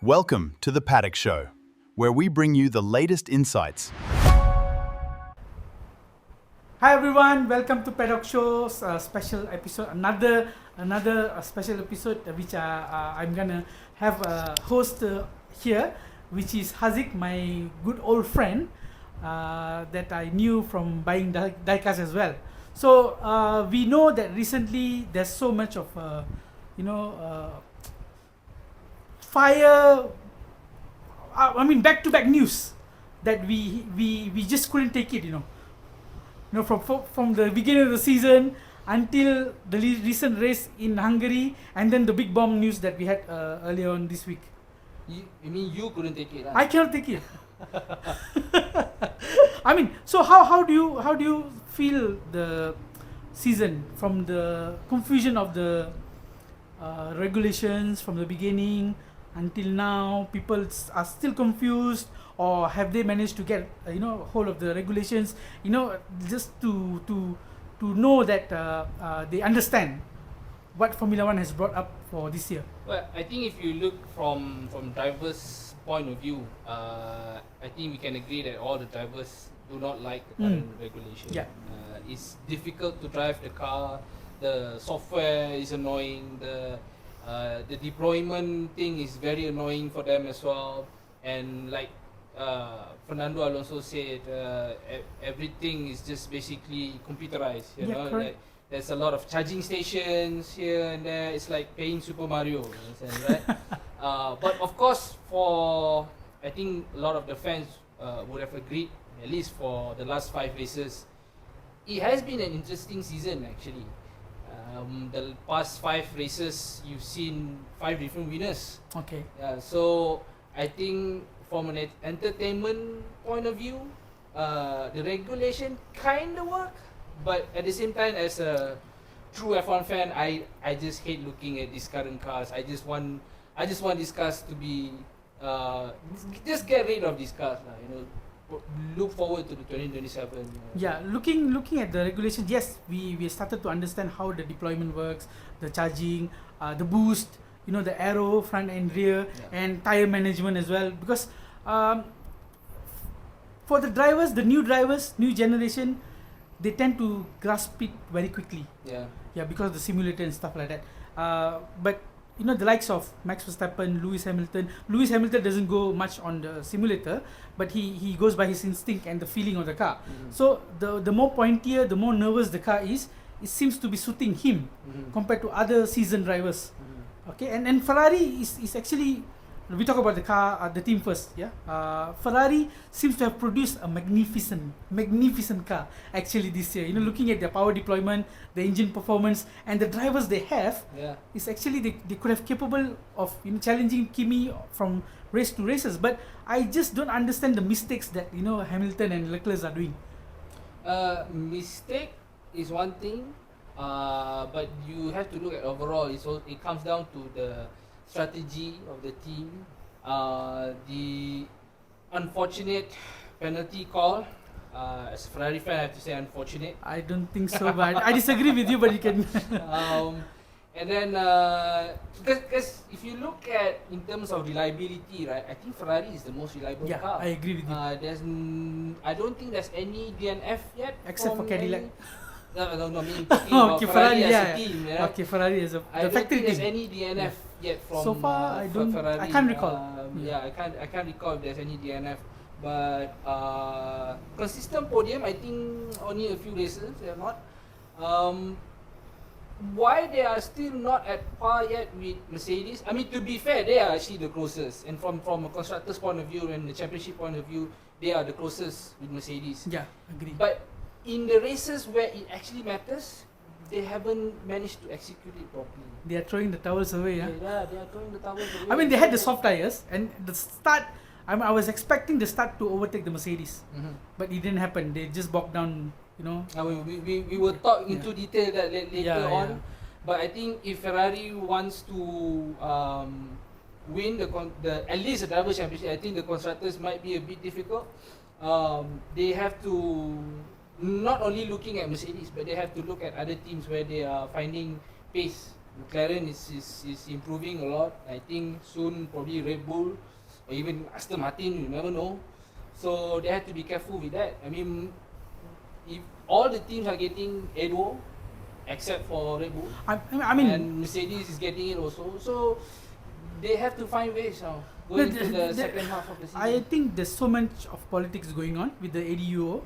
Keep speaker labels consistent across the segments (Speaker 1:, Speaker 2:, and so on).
Speaker 1: Welcome to the Paddock Show, where we bring you the latest insights.
Speaker 2: Hi everyone, welcome to Paddock Show's special episode. Another special episode which I'm gonna have a host here, which is Haziq, my good old friend that I knew from buying diecast as well. So we know that recently there's so much of fire. Back-to-back news that we just couldn't take it. From the beginning of the season until the recent race in Hungary, and then the big bomb news that we had earlier on this week.
Speaker 3: You mean you couldn't take it?
Speaker 2: I cannot take it. So how do you feel the season, from the confusion of the regulations from the beginning until now? People are still confused, or have they managed to get hold of the regulations, just to know that they understand what Formula One has brought up for this year?
Speaker 3: Well, I think if you look from drivers' point of view, I think we can agree that all the drivers do not like the current regulation.
Speaker 2: Yeah.
Speaker 3: It's difficult to drive the car. The software is annoying. The deployment thing is very annoying for them as well. And like Fernando Alonso said, everything is just basically computerized. Like there's a lot of charging stations here and there. It's like playing Super Mario, right? But of course, I think a lot of the fans would have agreed, at least for the last 5 races, it has been an interesting season actually. The past 5 races, you've seen 5 different winners.
Speaker 2: Okay.
Speaker 3: So I think from an entertainment point of view, the regulation kind of work, but at the same time, as a true F1 fan, I just hate looking at these current cars. I just want these cars to be just get rid of these cars. Look forward to the 2027.
Speaker 2: Yeah, looking at the regulations, yes, we started to understand how the deployment works, the charging, the boost, the aero, front and rear, and tire management as well. Because for the drivers, the new drivers, new generation, they tend to grasp it very quickly. Yeah, because of the simulator and stuff like that. But the likes of Max Verstappen, Lewis Hamilton. Lewis Hamilton doesn't go much on the simulator, but he goes by his instinct and the feeling of the car. So the more pointier, the more nervous the car is, it seems to be suiting him compared to other seasoned drivers. Okay, and Ferrari is actually, we talk about the car, the team first. Ferrari seems to have produced a magnificent car actually this year. Looking at their power deployment, the engine performance, and the drivers they have, is actually they could have capable of challenging Kimi from race to races. But I just don't understand the mistakes that Hamilton and Leclerc are doing.
Speaker 3: Mistake is one thing, but you have to look at overall. It comes down to the strategy of the team. The unfortunate penalty call, as a Ferrari fan, I have to say unfortunate.
Speaker 2: I don't think so, but I disagree with you, but you can.
Speaker 3: And then, because if you look at in terms of reliability, right, I think Ferrari is the most reliable car.
Speaker 2: I agree with you.
Speaker 3: I don't think there's any DNF yet,
Speaker 2: except for Cadillac.
Speaker 3: No, I mean talking about Ferrari as a team.
Speaker 2: Okay, Ferrari as a
Speaker 3: I don't think there's any DNF yet from
Speaker 2: so far.
Speaker 3: Ferrari.
Speaker 2: I can't recall.
Speaker 3: I can't recall if there's any DNF. But consistent podium, I think only a few races they are not. Why they are still not at par yet with Mercedes? I mean, to be fair, they are actually the closest. And from a constructor's point of view and the championship point of view, they are the closest with Mercedes.
Speaker 2: Yeah, agree.
Speaker 3: But in the races where it actually matters, they haven't managed to execute it properly.
Speaker 2: They are throwing the towels away.
Speaker 3: Yeah, they are throwing the towels away.
Speaker 2: They had the soft tires, and the start, I was expecting the start to overtake the Mercedes, but it didn't happen. They just bogged down.
Speaker 3: We will talk into detail that later on. But I think if Ferrari wants to win at least the driver championship, I think the constructors might be a bit difficult. They have to not only looking at Mercedes, but they have to look at other teams where they are finding pace McLaren is improving a lot. I think soon probably Red Bull or even Aston Martin, you never know. So they have to be careful with that. I mean, if all the teams are getting Edo, except for Red Bull,
Speaker 2: I mean,
Speaker 3: and Mercedes is getting it also. So they have to find ways now going into the second half of the season.
Speaker 2: I think there's so much of politics going on with the ADUO.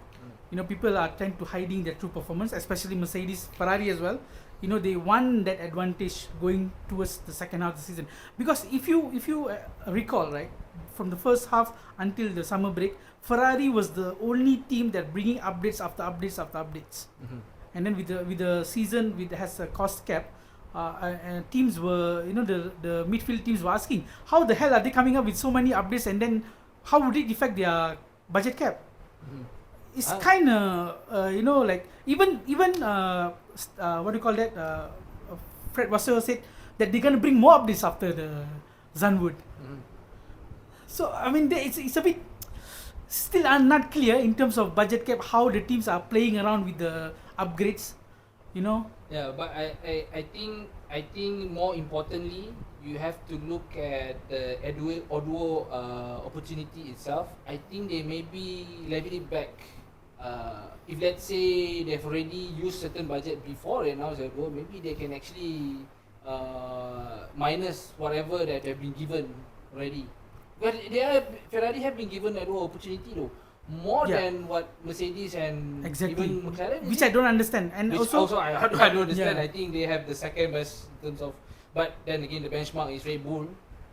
Speaker 2: You know, people are trying to hiding their true performance, especially Mercedes, Ferrari as well. You know, they won that advantage going towards the second half of the season. Because if you recall, right, from the first half until the summer break, Ferrari was the only team that bringing updates after updates after updates. And then with the season has a cost cap, and teams were, you know, the midfield teams were asking, how the hell are they coming up with so many updates, and then how would it affect their budget cap? It's kind of you know, like even what do you call that? Fred Russell said that they're gonna bring more updates after the Zandvoort. So I mean, it's a bit still not clear in terms of budget cap how the teams are playing around with the upgrades, you know.
Speaker 3: Yeah, but I think more importantly, you have to look at the Oduo opportunity itself. I think they maybe level it back. If let's say they've already used certain budget before and now they're going, maybe they can actually minus whatever that they've been given already. But Ferrari have been given that opportunity though, more than what Mercedes and even McLaren,
Speaker 2: which I don't understand. And
Speaker 3: which also I don't understand. I think they have the second best in terms of, but then again the benchmark is Red Bull,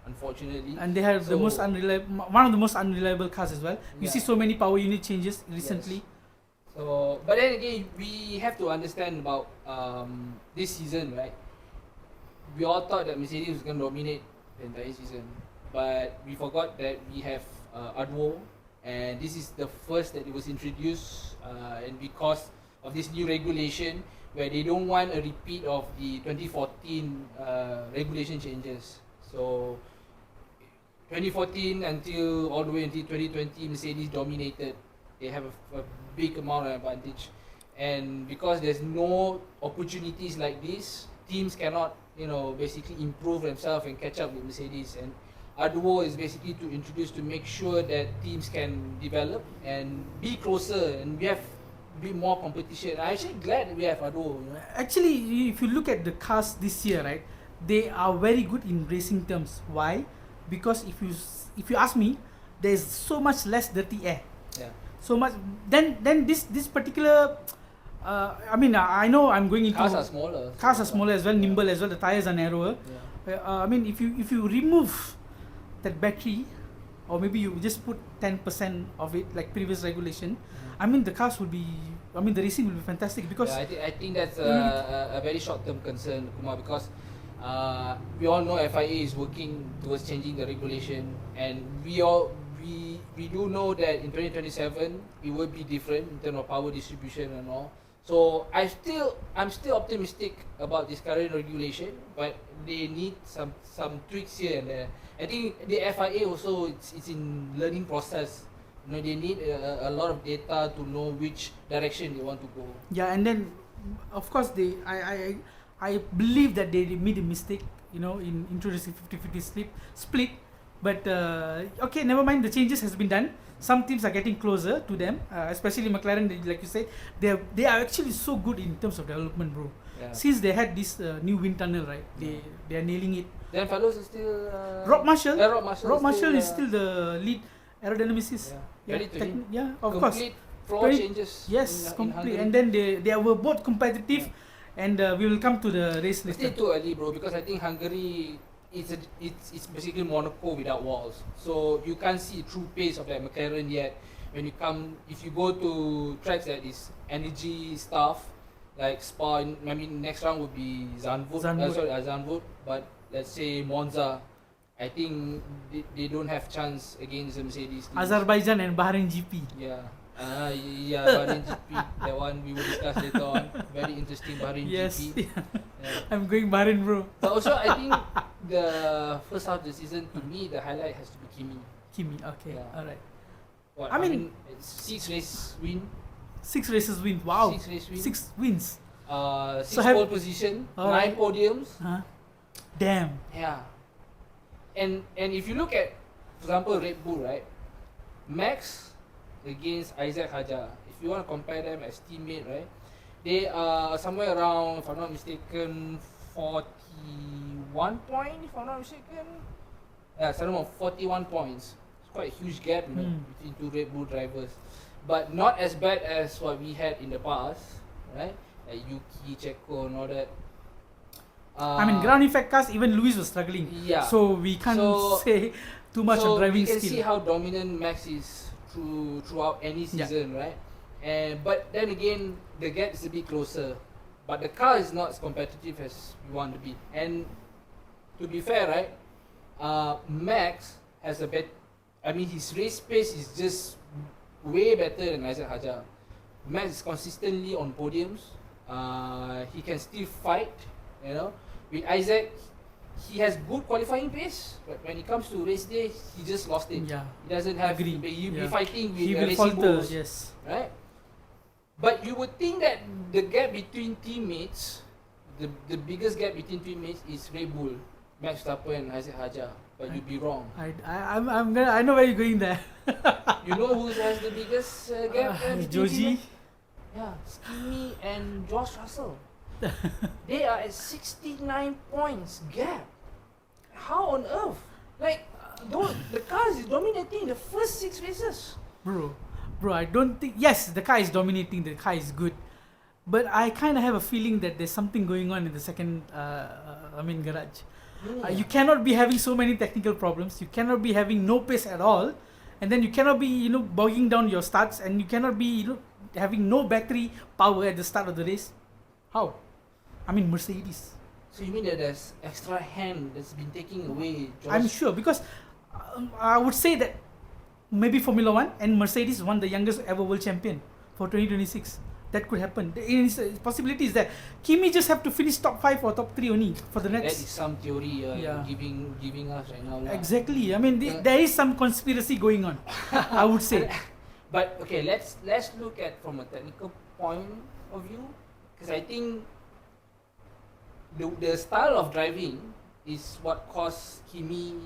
Speaker 3: unfortunately.
Speaker 2: And they have the most unreliable, one of the most unreliable cars as well. You see so many power unit changes recently.
Speaker 3: Yes. So, but then again, we have to understand about this season, right? We all thought that Mercedes was going to dominate the entire season, but we forgot that we have Adwo, and this is the first that it was introduced, and because of this new regulation, where they don't want a repeat of the 2014 regulation changes. So 2014 until all the way until 2020, Mercedes dominated. They have a big amount of advantage, and because there's no opportunities like this, teams cannot, you know, basically improve themselves and catch up with Mercedes. And Adwo is basically to introduce to make sure that teams can develop and be closer, and we have be more competition. I'm actually glad that we have Adwo. You know?
Speaker 2: Actually, if you look at the cars this year, right, they are very good in racing terms. Why? Because if you ask me, there's so much less dirty air.
Speaker 3: Yeah.
Speaker 2: So much. Then this particular. I mean, I know I'm going into.
Speaker 3: Cars are smaller.
Speaker 2: Cars are smaller as well, nimble as well. The tires are narrower.
Speaker 3: Yeah.
Speaker 2: I mean, if you remove that battery, or maybe you just put 10% of it like previous regulation, I mean the cars would be. I mean the racing will be fantastic because.
Speaker 3: Yeah, I think that's a very short-term concern, Kumar, because we all know FIA is working towards changing the regulation, and we do know that in 2027 it will be different in terms of power distribution and all. So I'm still optimistic about this current regulation, but they need some tweaks here and there. I think the FIA also it's in learning process. You know, they need a lot of data to know which direction they want to go. Yeah,
Speaker 2: and then of course I believe that they made a mistake, you know, in introducing 50-50 split. But okay, never mind. The changes has been done. Some teams are getting closer to them, especially McLaren. Like you said, they are actually so good in terms of development, bro. Yeah. Since they had this new wind tunnel, right? They are nailing it.
Speaker 3: Then fellows is still
Speaker 2: Rob Marshall.
Speaker 3: Rob
Speaker 2: Marshall is still the lead aerodynamicist.
Speaker 3: Yeah,
Speaker 2: of course.
Speaker 3: Floor changes.
Speaker 2: Yes, complete. And then they were both competitive, and we will come to the race later.
Speaker 3: Still too early, bro, because I think Hungary. It's basically Monaco without walls, so you can't see true pace of that McLaren yet. If you go to tracks that is energy stuff like Spa, I mean next round would be Zandvoort, but let's say Monza, I think they don't have chance against the Mercedes teams.
Speaker 2: Azerbaijan and Bahrain GP.
Speaker 3: Bahrain GP, that one we will discuss later on. Very interesting Bahrain GP.
Speaker 2: I'm going Bahrain, bro.
Speaker 3: But also I think the first half of the season, to me, the highlight has to be Kimi.
Speaker 2: Okay, alright.
Speaker 3: I mean, 6 races win.
Speaker 2: Wow.
Speaker 3: 6 race win.
Speaker 2: 6 wins.
Speaker 3: 6 pole position, 9 podiums.
Speaker 2: Damn.
Speaker 3: Yeah. And if you look at, for example, Red Bull, right? Max against Isaac Hajar. If you want to compare them as teammate, right? They are somewhere around, if I'm not mistaken, 41 point, if I'm not mistaken. Yeah, somewhere around 41 points. It's quite a huge gap, you know, between two Red Bull drivers. But not as bad as what we had in the past, right? Like Yuki, Checo and all that.
Speaker 2: I mean, ground effect cars, even Lewis was struggling.
Speaker 3: Yeah.
Speaker 2: So we can't say too much on driving
Speaker 3: skill. So we can
Speaker 2: skill.
Speaker 3: see how dominant Max is throughout any season, right? But then again, the gap is a bit closer. But the car is not as competitive as we want to be. And to be fair, right? Max has a his race pace is just way better than Isaac Hajar. Max is consistently on podiums. He can still fight, you know. With Isaac, he has good qualifying pace, but when it comes to race day, he just lost it.
Speaker 2: Yeah.
Speaker 3: He doesn't have. He'll be fighting with racing bulls,
Speaker 2: yes.
Speaker 3: right? But you would think that the gap between teammates, the biggest gap between teammates is Red Bull, Max Verstappen and Isaac Hajar. But you'd be wrong.
Speaker 2: I know where you're going there.
Speaker 3: You know who has the biggest gap?
Speaker 2: Joji.
Speaker 3: Yeah, Kimi and George Russell. They are at 69 points gap. How on earth? Like, the car is dominating the first 6 races.
Speaker 2: Bro, I don't think. Yes, the car is dominating. The car is good, but I kind of have a feeling that there's something going on in the second. Garage. You cannot be having so many technical problems. You cannot be having no pace at all, and then you cannot be bogging down your starts, and you cannot be having no battery power at the start of the race. How? I mean, Mercedes.
Speaker 3: So you mean that there's extra hand that's been taken away? Josh?
Speaker 2: I'm sure, because I would say that maybe Formula 1 and Mercedes won the youngest ever world champion for 2026. That could happen. The possibility is that Kimi just have to finish top 5 or top 3 only for the next.
Speaker 3: That is some theory giving us right now.
Speaker 2: Exactly. I mean, there is some conspiracy going on. I would say.
Speaker 3: But okay, let's look at from a technical point of view, because I think the style of driving is what caused Kimi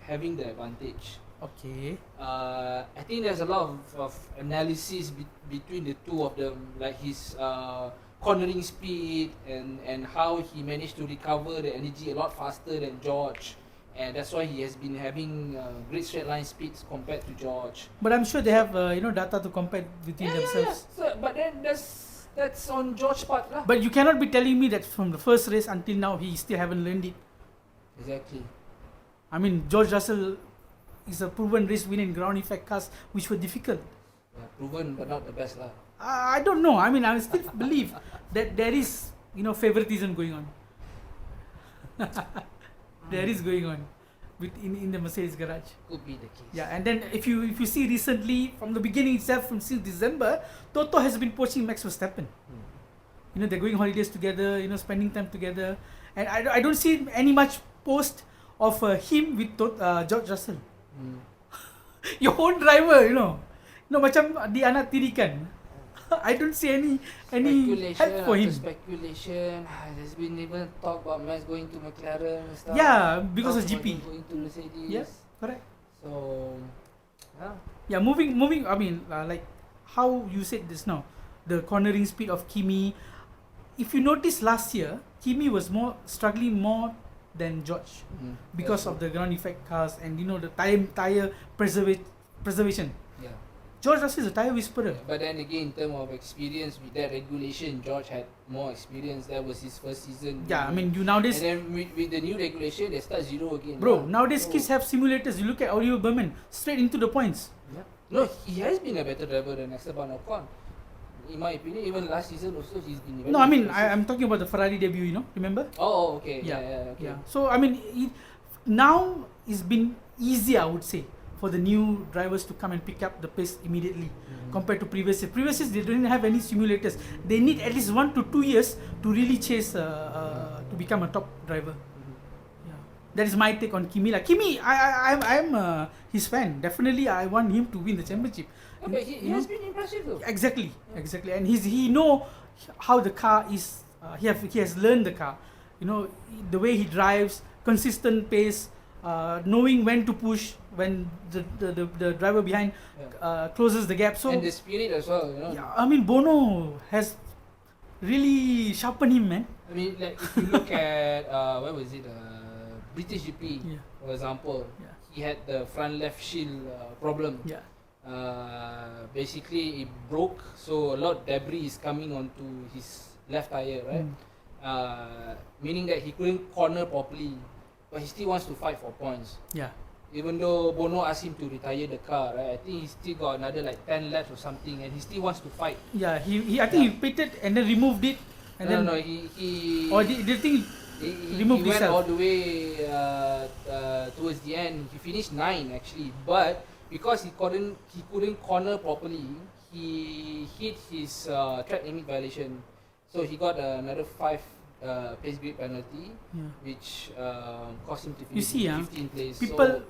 Speaker 3: having the advantage.
Speaker 2: Okay.
Speaker 3: I think there's a lot of analysis between the two of them, like his cornering speed and how he managed to recover the energy a lot faster than George, and that's why he has been having great straight line speeds compared to George.
Speaker 2: But I'm sure they have data to compare between themselves.
Speaker 3: Yeah. So, but then that's on George's part lah.
Speaker 2: But you cannot be telling me that from the first race until now he still haven't learned it.
Speaker 3: Exactly.
Speaker 2: I mean, George Russell is a proven race winner in ground effect cars, which were difficult.
Speaker 3: Yeah, proven but not the best lah.
Speaker 2: I don't know. I mean, I still believe that there is favoritism going on. There is going on in the Mercedes garage.
Speaker 3: Could be the case.
Speaker 2: Yeah, and then if you see recently from the beginning itself, since December, Toto has been poaching Max Verstappen. They're going holidays together, spending time together, and I don't see any much post of him with George Russell. Your own driver, macam dianak tirikan. I don't see any help for him.
Speaker 3: Speculation. There's been even talk about Max going to McLaren and stuff.
Speaker 2: Yeah, because of GP.
Speaker 3: Going to Mercedes.
Speaker 2: Yes, correct.
Speaker 3: So, yeah.
Speaker 2: Yeah, moving. I mean, like how you said this now, the cornering speed of Kimi. If you notice last year, Kimi was struggling more than George because of the ground effect cars and the tire preservation.
Speaker 3: Yeah.
Speaker 2: George Russell is a tire whisperer.
Speaker 3: But then again, in terms of experience with that regulation, George had more experience. That was his first season.
Speaker 2: Yeah, I mean, you nowadays.
Speaker 3: And then with the new regulation, they start 0 again.
Speaker 2: Bro, nowadays kids have simulators. You look at Oliver Berman, straight into the points.
Speaker 3: Yeah. No, he has been a better driver than Esteban Ocon. In my opinion, even last season also he's been.
Speaker 2: No, I mean I'm talking about the Ferrari debut. Remember?
Speaker 3: Oh, okay.
Speaker 2: Yeah,
Speaker 3: okay.
Speaker 2: Yeah. So I mean, now it's been easier, I would say, for the new drivers to come and pick up the pace immediately compared to previous years. Previous years, they didn't have any simulators. They need at least 1 to 2 years to really chase to become a top driver. Yeah. That is my take on Kimi. Like Kimi, I'm his fan. Definitely, I want him to win the championship.
Speaker 3: But he has been impressive though.
Speaker 2: Exactly. And he know how the car is. He has learned the car. You know the way he drives, consistent pace, knowing when to push when the driver behind closes the gap. So
Speaker 3: and the spirit as well. You know.
Speaker 2: yeah, I mean Bono has really sharpened him, man.
Speaker 3: I mean, like if you look at where was it? British GP, for example.
Speaker 2: Yeah.
Speaker 3: He had the front left shield problem.
Speaker 2: Yeah.
Speaker 3: Basically, it broke, so a lot of debris is coming onto his left tire, right? Meaning that he couldn't corner properly, but he still wants to fight for points.
Speaker 2: Yeah.
Speaker 3: Even though Bono asked him to retire the car, right? I think he still got another like 10 laps or something, and he still wants to fight.
Speaker 2: Yeah. I think he pitted and then removed it. And then
Speaker 3: he.
Speaker 2: Or did you think?
Speaker 3: He went all the way towards the end. He finished 9 actually, but because he couldn't corner properly, he hit his track limit violation. So he got another 5 pace grade penalty, which cost him to finish in 15th place.
Speaker 2: People.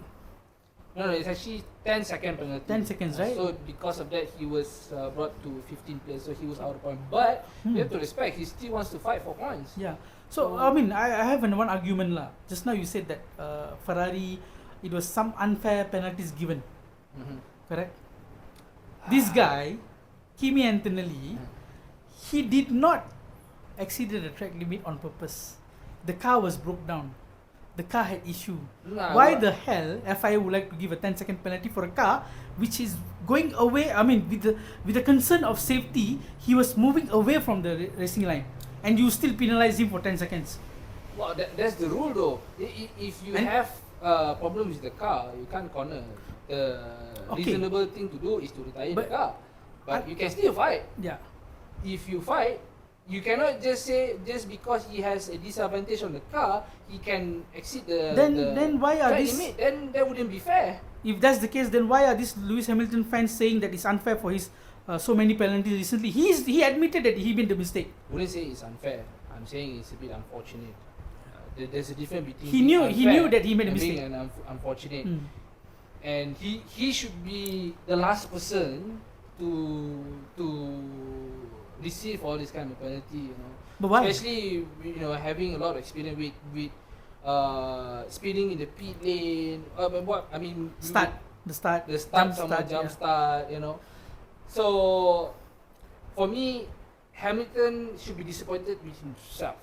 Speaker 3: No, it's actually 10-second penalty.
Speaker 2: 10 seconds, right?
Speaker 3: So because of that, he was brought to 15th place. So he was out of point. But you have to respect, he still wants to fight for points.
Speaker 2: Yeah. So I mean, I have one argument lah. Just now you said that Ferrari, it was some unfair penalties given. Correct. This guy, Kimi Antonelli, he did not exceed the track limit on purpose. The car was broke down. The car had issue. Why the hell FIA would like to give a 10-second penalty for a car which is going away? I mean, with the concern of safety, he was moving away from the racing line, and you still penalize him for 10 seconds.
Speaker 3: Well, that's the rule though. If you have problems with the car, you can't corner. The reasonable thing to do is to retire the car, but you can still fight.
Speaker 2: Yeah.
Speaker 3: If you fight, you cannot just say just because he has a disadvantage on the car, he can exceed the
Speaker 2: then why are
Speaker 3: track
Speaker 2: this
Speaker 3: limit. Then that wouldn't be fair.
Speaker 2: If that's the case, then why are these Lewis Hamilton fans saying that it's unfair for his so many penalties recently? He admitted that he made the mistake.
Speaker 3: Wouldn't say it's unfair. I'm saying it's a bit unfortunate. There's a difference between
Speaker 2: he knew that he made a mistake
Speaker 3: and unfortunate. And he should be the last person to receive all this kind of penalty, you know.
Speaker 2: But why?
Speaker 3: Especially having a lot of experience with speeding in the pit lane. Jump start, you know. So for me, Hamilton should be disappointed with himself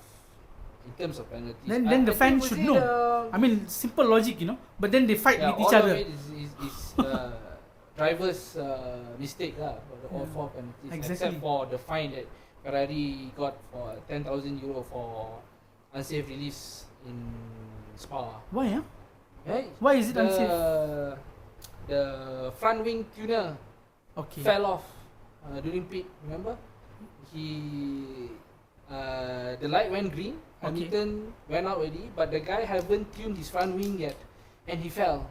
Speaker 3: in terms of penalties.
Speaker 2: Then the fans should know. I mean, simple logic, you know. But then they fight with each other.
Speaker 3: All of it is driver's mistake for all 4 penalties, except for the fine that Ferrari got for 10,000 euro for unsafe release in Spa.
Speaker 2: Why?
Speaker 3: Right?
Speaker 2: Why is it unsafe?
Speaker 3: The front wing tuner fell off during pit. Remember, the light went green. Hamilton went out already, but the guy haven't tuned his front wing yet, and he fell.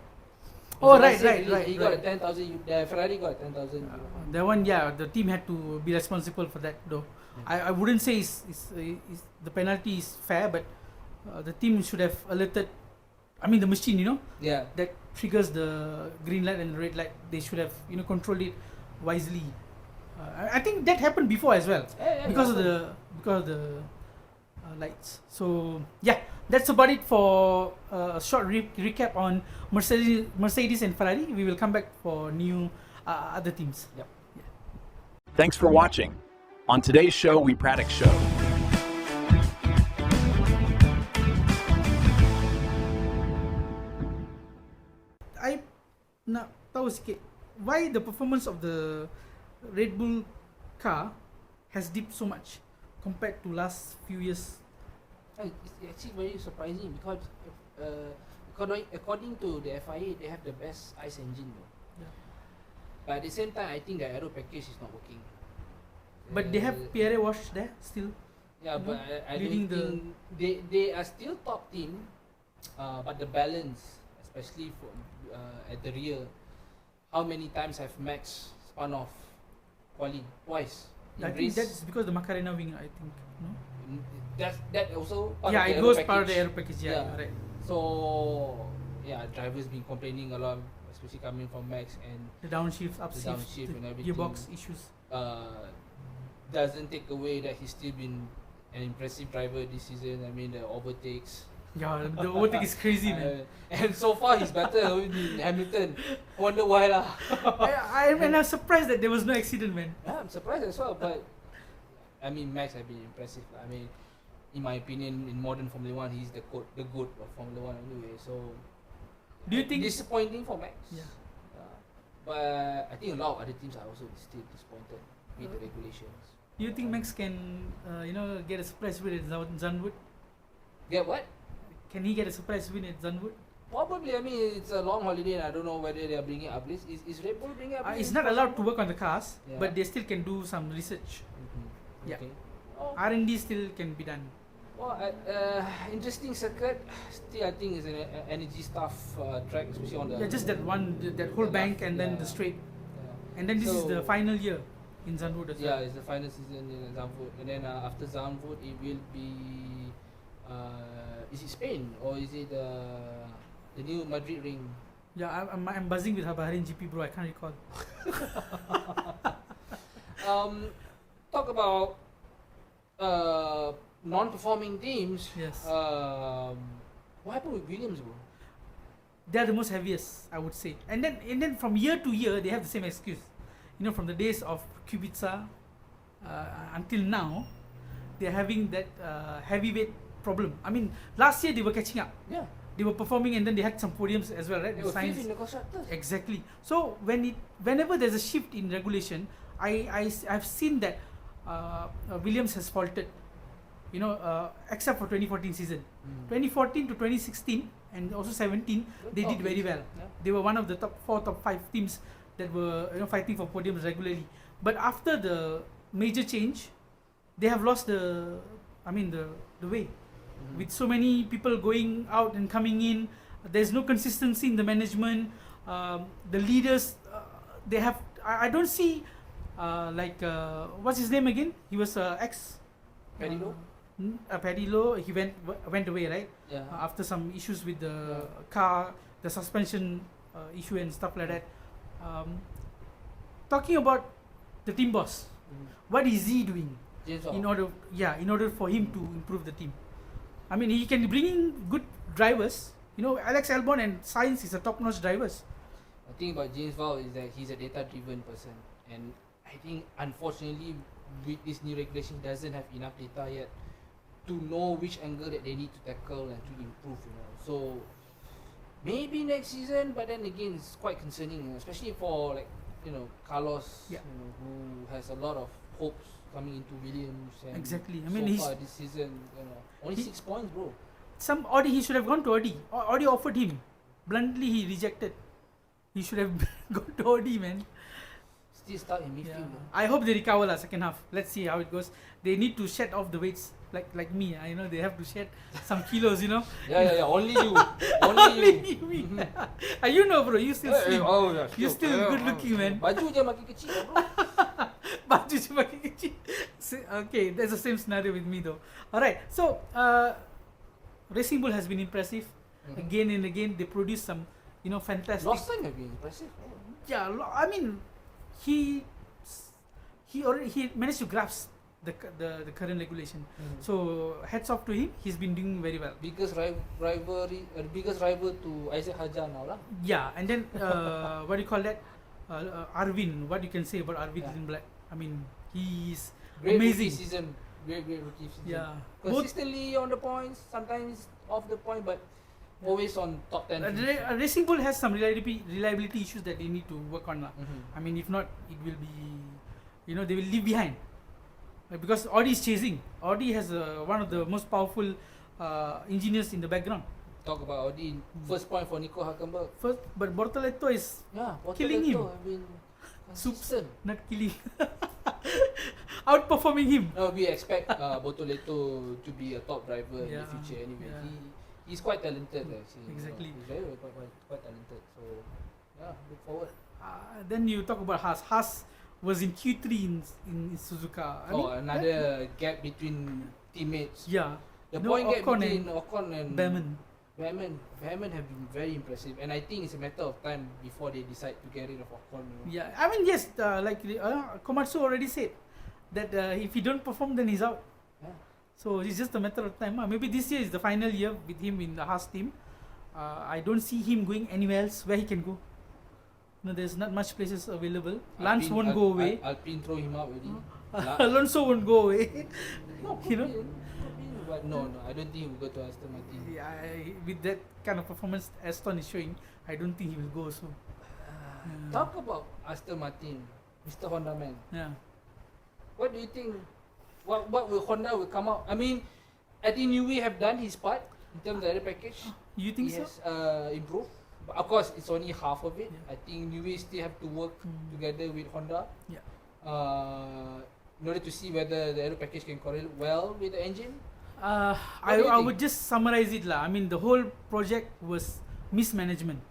Speaker 2: Oh, right.
Speaker 3: He got a 10,000. Ferrari got 10,000.
Speaker 2: That one, the team had to be responsible for that, though. I wouldn't say the penalty is fair, but the team should have alerted. I mean, the machine, that triggers the green light and the red light. They should have, controlled it wisely. I think that happened before as well, because of the lights. So that's about it for a short recap on Mercedes and Ferrari. We will come back for new other teams.
Speaker 1: Thanks for watching. On today's show, Paddock Show.
Speaker 2: I nak tahu sikit why the performance of the Red Bull car has dipped so much compared to last few years.
Speaker 3: It's actually very surprising because according to the FIA, they have the best ICE engine though. But at the same time, I think the aero package is not working.
Speaker 2: But they have Pierre Wash there still.
Speaker 3: But I don't think they are still top team, but the balance, especially for at the rear, how many times have Max spun off quali twice?
Speaker 2: I think that's because the Macarena wing. I think no.
Speaker 3: That also part
Speaker 2: it goes part of the aero package. Right.
Speaker 3: So yeah, drivers been complaining a lot, especially coming from Max, and
Speaker 2: The downshift,
Speaker 3: the
Speaker 2: upshift,
Speaker 3: downshift and everything.
Speaker 2: gearbox issues.
Speaker 3: Doesn't take away that he's still been an impressive driver this season. I mean, the overtakes.
Speaker 2: Yeah, the overtake is crazy, man.
Speaker 3: And so far he's better than Hamilton. Wonder why lah.
Speaker 2: I'm surprised that there was no accident, man.
Speaker 3: Yeah, I'm surprised as well. But I mean, Max has been impressive. I mean, in my opinion, in modern Formula One, he's the goat of Formula One anyway. So,
Speaker 2: Do you think
Speaker 3: disappointing for Max?
Speaker 2: Yeah.
Speaker 3: But I think a lot of other teams are also still disappointed with the regulations.
Speaker 2: Do you think Max can, get a surprise win at Zandvoort?
Speaker 3: Get what?
Speaker 2: Can he get a surprise win at Zandvoort?
Speaker 3: Probably. I mean, it's a long holiday, and I don't know whether they are bringing up this. Is Red Bull bringing up?
Speaker 2: It's not allowed to work on the cars,
Speaker 3: Yeah.
Speaker 2: but they still can do some research. Yeah.
Speaker 3: Okay. Oh,
Speaker 2: R&D still can be done.
Speaker 3: well, interesting circuit. Still, I think it's an energy stuff track, especially on the.
Speaker 2: Yeah, just that one, that whole
Speaker 3: the
Speaker 2: bank,
Speaker 3: left,
Speaker 2: and then
Speaker 3: yeah.
Speaker 2: the straight.
Speaker 3: Yeah.
Speaker 2: And then this is
Speaker 3: So-
Speaker 2: the final year in Zandvoort as well.
Speaker 3: Yeah, it's the final season in Zandvoort, and then after Zandvoort, it will be. Is it Spain or is it the new Madrid ring?
Speaker 2: Yeah, I'm buzzing with Bahrain GP, bro. I can't recall.
Speaker 3: Talk about non-performing teams.
Speaker 2: Yes.
Speaker 3: What happened with Williams, bro?
Speaker 2: They're the most heaviest, I would say. And then from year to year, they have the same excuse. From the days of Kubica until now, they're having that heavyweight problem. I mean, last year they were catching up.
Speaker 3: Yeah.
Speaker 2: They were performing, and then they had some podiums as well, right?
Speaker 3: They
Speaker 2: The
Speaker 3: were fifth
Speaker 2: signs.
Speaker 3: in the constructors.
Speaker 2: Exactly. So whenever there's a shift in regulation, I've seen that Williams has faltered. Except for 2014 season. 2014 to 2016 and also 17, they did very well.
Speaker 3: Yeah.
Speaker 2: They were one of the top 5 teams that were fighting for podiums regularly. But after the major change, they have lost the way. With so many people going out and coming in, there's no consistency in the management. The leaders, they have. I don't see what's his name again? He was ex.
Speaker 3: Pedilo?
Speaker 2: Pedilo. He went away, right?
Speaker 3: Yeah.
Speaker 2: After some issues with the car, the suspension issue and stuff like that. Talking about the team boss, what is he doing
Speaker 3: James
Speaker 2: in
Speaker 3: Hall.
Speaker 2: order for him to improve the team? I mean, he can bring in good drivers. Alex Albon and Sainz is a top-notch drivers.
Speaker 3: The thing about James Val is that he's a data-driven person, and I think unfortunately with this new regulation he doesn't have enough data yet to know which angle that they need to tackle and to improve. So maybe next season, but then again it's quite concerning, especially for Carlos,
Speaker 2: Yeah.
Speaker 3: who has a lot of hopes coming into Williams. And
Speaker 2: Exactly. I
Speaker 3: so
Speaker 2: mean, he's
Speaker 3: far this season, only
Speaker 2: he-
Speaker 3: 6 points, bro.
Speaker 2: some Audi. He should have gone to Audi. Audi offered him. Bluntly, he rejected. He should have gone to Audi, man.
Speaker 3: Still stuck in
Speaker 2: Yeah.
Speaker 3: midfield.
Speaker 2: I hope they recover la second half. Let's see how it goes. They need to shed off the weights like me. I know they have to shed some kilos.
Speaker 3: Yeah. Only you. Only you.
Speaker 2: me. Bro. You still slim.
Speaker 3: Yeah.
Speaker 2: You still good looking, man.
Speaker 3: Baju je makin kecil, bro.
Speaker 2: Baju je makin kecil. Okay, that's the same scenario with me though. Alright, so Racing Bull has been impressive. Again and again, they produce some, fantastic.
Speaker 3: Last time have been impressive.
Speaker 2: Yeah, I mean, he managed to grasp the current regulation. So hats off to him. He's been doing very well.
Speaker 3: Biggest rival to Isaac Hajar now lah.
Speaker 2: Yeah, and then what do you call that? Arvin. What you can say about Arvin
Speaker 3: Yeah.
Speaker 2: in black? I mean, he's
Speaker 3: Great
Speaker 2: amazing.
Speaker 3: rookie season. Great rookie season.
Speaker 2: Yeah, both
Speaker 3: Consistently on the points, sometimes off the point, but always on top 10.
Speaker 2: Racing Bull has some reliability issues that they need to work on lah.
Speaker 3: Mhm.
Speaker 2: I mean, if not, it will be, they will leave behind. Because Audi is chasing. Audi has one of the most powerful engineers in the background.
Speaker 3: Talk about Audi. First point for Nico Hülkenberg.
Speaker 2: But Bortoleto is
Speaker 3: Yeah,
Speaker 2: Killing him.
Speaker 3: Have been consistent.
Speaker 2: not killing, outperforming him.
Speaker 3: No, we expect Bortoleto to be a top driver in
Speaker 2: Yeah,
Speaker 3: the future anyway.
Speaker 2: yeah.
Speaker 3: He's quite talented actually.
Speaker 2: Exactly.
Speaker 3: He's very quite talented. So yeah, look forward.
Speaker 2: Then you talk about Haas. Haas was in Q3 in Suzuka. I mean,
Speaker 3: Another gap between teammates.
Speaker 2: yeah.
Speaker 3: The
Speaker 2: No,
Speaker 3: point gap
Speaker 2: Ocon
Speaker 3: between Ocon and
Speaker 2: Behrman.
Speaker 3: Vehement have been very impressive, and I think it's a matter of time before they decide to get rid of Ocon.
Speaker 2: Yeah, I mean yes, like Komatsu already said that if he don't perform, then he's out.
Speaker 3: Yeah.
Speaker 2: So it's just a matter of time. Maybe this year is the final year with him in the Haas team. I don't see him going anywhere else where he can go. No, there's not much places available. Lance won't go away.
Speaker 3: Alpine throw him out already.
Speaker 2: Alonso won't go away.
Speaker 3: No,
Speaker 2: you know.
Speaker 3: But no, I don't think he will go to Aston Martin.
Speaker 2: Yeah, with that kind of performance Aston is showing, I don't think he will go. So
Speaker 3: talk about Aston Martin, Mr. Honda man.
Speaker 2: Yeah.
Speaker 3: What do you think? What will Honda will come out? I mean, I think Newey have done his part in terms of the package.
Speaker 2: You think
Speaker 3: he
Speaker 2: so?
Speaker 3: has improved. But of course, it's only half of it. Yeah. I think Newey still have to work together with Honda.
Speaker 2: Yeah.
Speaker 3: In order to see whether the aero package can correlate well with the engine.
Speaker 2: I would just summarize it lah. I mean, the whole project was mismanagement.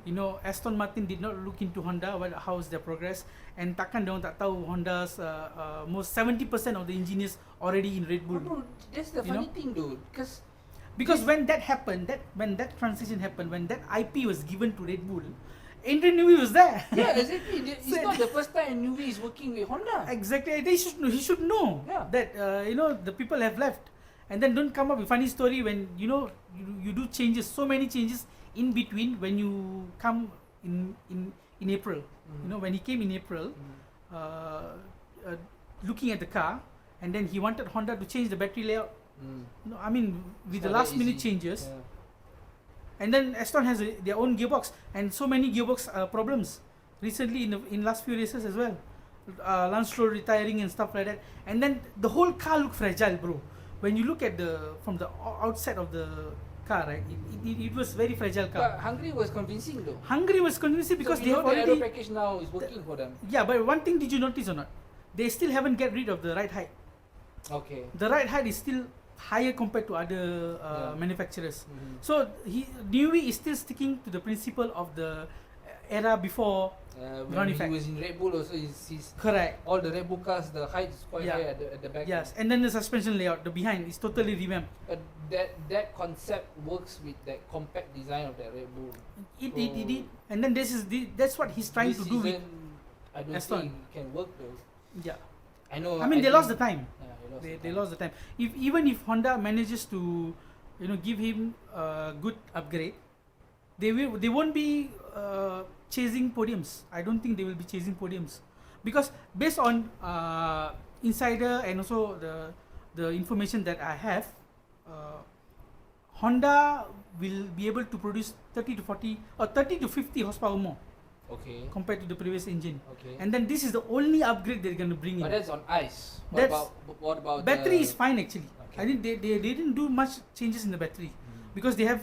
Speaker 2: You know, Aston Martin did not look into Honda, how's their progress, and takkan diorang tak tahu Honda's most 70% of the engineers already in Red Bull.
Speaker 3: Bro, that's the funny thing, dude.
Speaker 2: Because when that happened, when that transition happened, when that IP was given to Red Bull, Adrian Newey was there.
Speaker 3: Yeah, exactly. It's not the first time Newey is working with Honda.
Speaker 2: Exactly. He should know that the people have left. And then don't come up with funny story when you do changes, so many changes in between when you come in April. You know, when he came in April, looking at the car, and then he wanted Honda to change the battery layout. You know, I mean, with the last minute changes. Yeah. And then Aston has their own gearbox, and so many gearbox problems recently in last few races as well. Lance Stroll retiring and stuff like that, and then the whole car looked fragile, bro. When you look at from the outside of the car, right, it was very fragile car.
Speaker 3: But Hungary was convincing though.
Speaker 2: Hungary was convincing because
Speaker 3: so
Speaker 2: they have already.
Speaker 3: The aero package now is working for them.
Speaker 2: Yeah, but one thing did you notice or not? They still haven't get rid of the ride height.
Speaker 3: Okay.
Speaker 2: The ride height is still higher compared to other manufacturers. So Newey is still sticking to the principle of the era before.
Speaker 3: When he was in Red Bull also, he's
Speaker 2: correct.
Speaker 3: All the Red Bull cars, the height is quite high at the back.
Speaker 2: Yes, and then the suspension layout, the behind is totally revamped.
Speaker 3: But that concept works with that compact design of that Red Bull.
Speaker 2: It did, and then that's what he's trying to do with
Speaker 3: I don't
Speaker 2: Aston.
Speaker 3: think it can work though.
Speaker 2: Yeah,
Speaker 3: I know.
Speaker 2: I mean, they lost the time.
Speaker 3: Yeah,
Speaker 2: they lost the time. Even if Honda manages to, give him a good upgrade, they won't be chasing podiums. I don't think they will be chasing podiums, because based on insider and also the information that I have, Honda will be able to produce 30 to 40 or 30 to 50 horsepower more.
Speaker 3: Okay.
Speaker 2: Compared to the previous engine.
Speaker 3: Okay.
Speaker 2: And then this is the only upgrade they're going to bring in.
Speaker 3: But that's on ice. What about
Speaker 2: battery is fine actually. Okay. I think they didn't do much changes in the battery because they have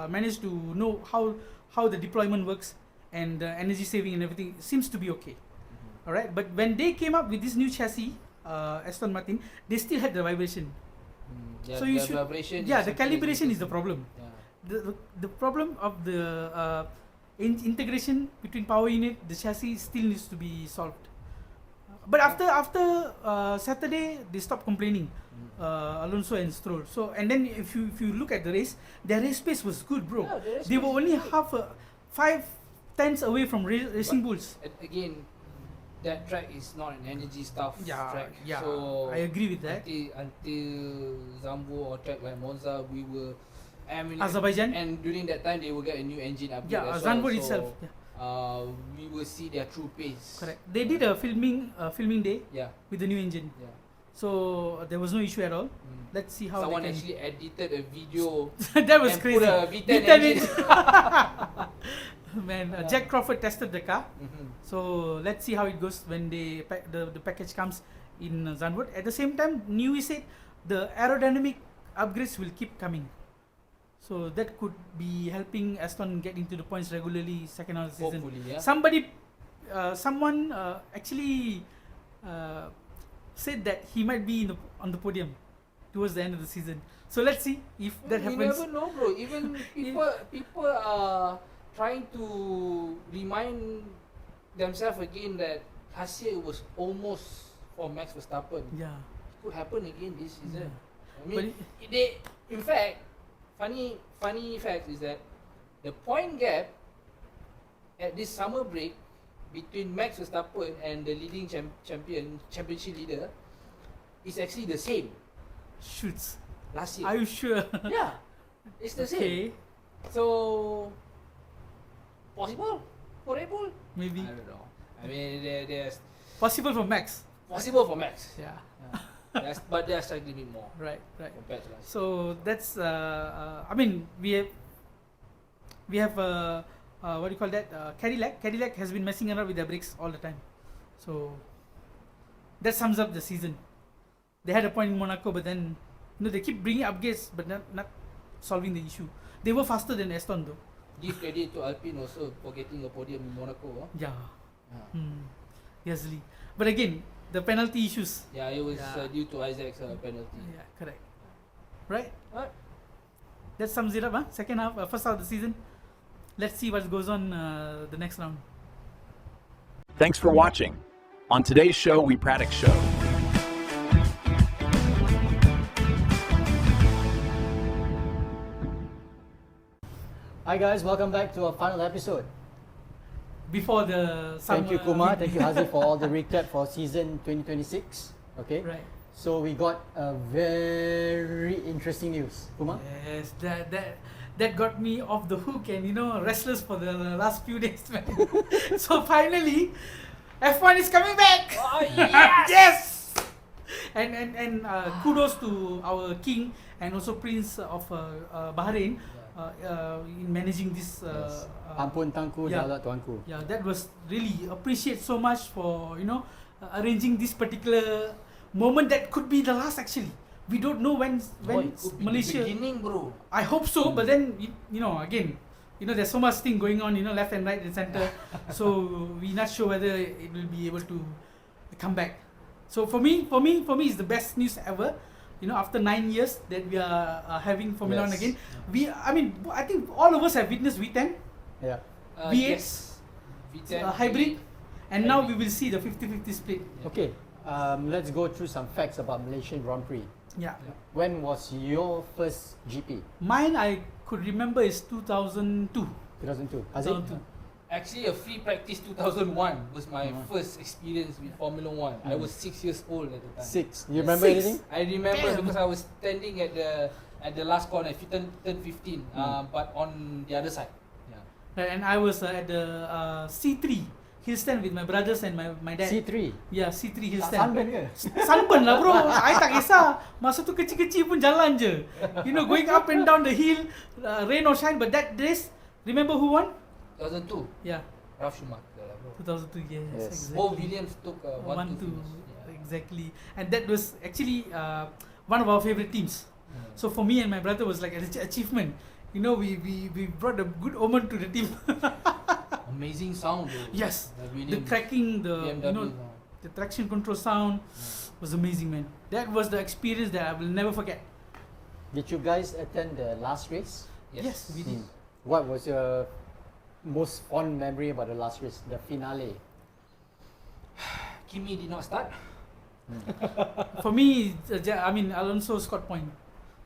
Speaker 2: managed to know how the deployment works and energy saving and everything seems to be okay. All right, but when they came up with this new chassis, Aston Martin, they still had the vibration.
Speaker 3: Yeah,
Speaker 2: so you should. The calibration is the problem.
Speaker 3: Yeah.
Speaker 2: The problem of the integration between power unit, the chassis still needs to be solved. But after Saturday, they stopped complaining, Alonso and Stroll. So and then if you look at the race, their race pace was good, bro. Yeah, they were only 5/10 away from Racing Bulls.
Speaker 3: Again, that track is not an energy stuff track.
Speaker 2: Yeah,
Speaker 3: so
Speaker 2: I agree with that.
Speaker 3: Until Zambo or track like Monza, we were.
Speaker 2: Azerbaijan,
Speaker 3: and during that time they will get a new engine upgrade.
Speaker 2: Yeah,
Speaker 3: as
Speaker 2: Zandvoort
Speaker 3: well,
Speaker 2: itself.
Speaker 3: We will see their true pace.
Speaker 2: Correct. They did a filming day. With the new engine.
Speaker 3: Yeah.
Speaker 2: So there was no issue at all. Let's see how
Speaker 3: someone actually edited a video.
Speaker 2: That was crazy.
Speaker 3: Put a V10 engine.
Speaker 2: Man, Jack Crawford tested the car. So let's see how it goes when the package comes in Zandvoort. At the same time, Newey said the aerodynamic upgrades will keep coming. So that could be helping Aston get into the points regularly second half of the season.
Speaker 3: Hopefully, yeah.
Speaker 2: Someone actually said that he might be on the podium towards the end of the season. So let's see if that happens.
Speaker 3: You never know, bro. Even people are trying to remind themselves again that last year it was almost for Max Verstappen.
Speaker 2: Yeah,
Speaker 3: it could happen again this season.
Speaker 2: Yeah.
Speaker 3: I mean, in fact, funny fact is that the point gap at this summer break between Max Verstappen and the leading championship leader is actually the same
Speaker 2: Shoots.
Speaker 3: last year.
Speaker 2: Are you sure?
Speaker 3: Yeah, it's the same.
Speaker 2: Okay.
Speaker 3: So possible for Red Bull?
Speaker 2: Maybe.
Speaker 3: I don't know. I mean, there's
Speaker 2: Possible for Max.
Speaker 3: possible for Max.
Speaker 2: Yeah.
Speaker 3: But they're slightly bit more
Speaker 2: Right.
Speaker 3: compared to last year.
Speaker 2: So that's I mean we have what do you call that? Cadillac has been messing around with their brakes all the time. So that sums up the season. They had a point in Monaco, but then they keep bringing upgrades, but not solving the issue. They were faster than Aston though.
Speaker 3: Give credit to Alpine also for getting a podium in Monaco. Huh?
Speaker 2: Yeah. Yes, Lee. But again, the penalty issues.
Speaker 3: Yeah, it was due to Isaac's penalty.
Speaker 2: Yeah, correct. Right?
Speaker 3: What?
Speaker 2: That sums it up, huh? Second half, first half of the season. Let's see what goes on the next round.
Speaker 1: Thanks for watching. On today's show, we Paddock Show.
Speaker 4: Hi guys, welcome back to our final episode.
Speaker 2: Before the summer.
Speaker 4: Thank you Kumar, thank you Haziq for all the recap for season 2026. Okay.
Speaker 2: Right.
Speaker 4: So we got a very interesting news. Kumar?
Speaker 2: Yes, that got me off the hook and restless for the last few days, man. So finally, F1 is coming back.
Speaker 3: Oh yes!
Speaker 2: Yes. And kudos to our king and also Prince of Bahrain in managing this.
Speaker 4: Ampun tangku,
Speaker 2: yeah.
Speaker 4: daulat tuanku.
Speaker 2: Yeah, that was really appreciate so much for arranging this particular moment that could be the last actually. We don't know when
Speaker 3: It could be
Speaker 2: Malaysia.
Speaker 3: the beginning, bro.
Speaker 2: I hope so, but then again, there's so much thing going on, left and right and center. So we're not sure whether it will be able to come back. So for me, it's the best news ever. After 9 years that we are having Formula 1 again. I think all of us have witnessed V10,
Speaker 4: Yeah.
Speaker 2: V8,
Speaker 3: Yes. V10
Speaker 2: hybrid, and now we
Speaker 3: hybrid.
Speaker 2: will see the 50-50 split.
Speaker 4: Okay. Let's go through some facts about Malaysian Grand Prix.
Speaker 2: Yeah.
Speaker 4: When was your first GP?
Speaker 2: Mine, I could remember, is 2002.
Speaker 4: 2002. Haziq?
Speaker 2: 2002.
Speaker 3: Actually, a free practice 2001 was my first experience with Formula 1. I was 6 years old at the time.
Speaker 4: 6. You remember
Speaker 2: 6?
Speaker 4: anything?
Speaker 3: I remember
Speaker 2: Damn.
Speaker 3: because I was standing at the last corner. If you turn 15, but on the other side. Yeah.
Speaker 2: Right, and I was at the C3 hill stand with my brothers and my dad.
Speaker 4: C3.
Speaker 2: Yeah, C3 hill
Speaker 4: Tak
Speaker 2: stand.
Speaker 4: sunburn ke?
Speaker 2: Sunburn lah bro. I tak kisah. Masa tu kecil-kecil pun jalan je. Going up and down the hill, rain or shine. But that race, remember who won?
Speaker 3: 2002,
Speaker 2: Yeah,
Speaker 3: Ralf Schumacher. Bro.
Speaker 2: 2002. Yes,
Speaker 4: Yes.
Speaker 2: exactly.
Speaker 3: Bo Williams took 1-2
Speaker 2: 1-2.
Speaker 3: finish.
Speaker 2: Exactly. And that was actually one of our favorite teams. So for me and my brother was like an achievement. We brought a good omen to the team.
Speaker 3: Amazing sound, bro.
Speaker 2: Yes,
Speaker 3: The
Speaker 2: the
Speaker 3: Williams
Speaker 2: cracking, the
Speaker 3: BMW sound.
Speaker 2: the traction control sound was amazing, man. That was the experience that I will never forget.
Speaker 4: Did you guys attend the last race?
Speaker 2: Yes, we did.
Speaker 4: What was your most fond memory about the last race, the finale?
Speaker 3: Kimi did not start.
Speaker 2: For me, Alonso scored point,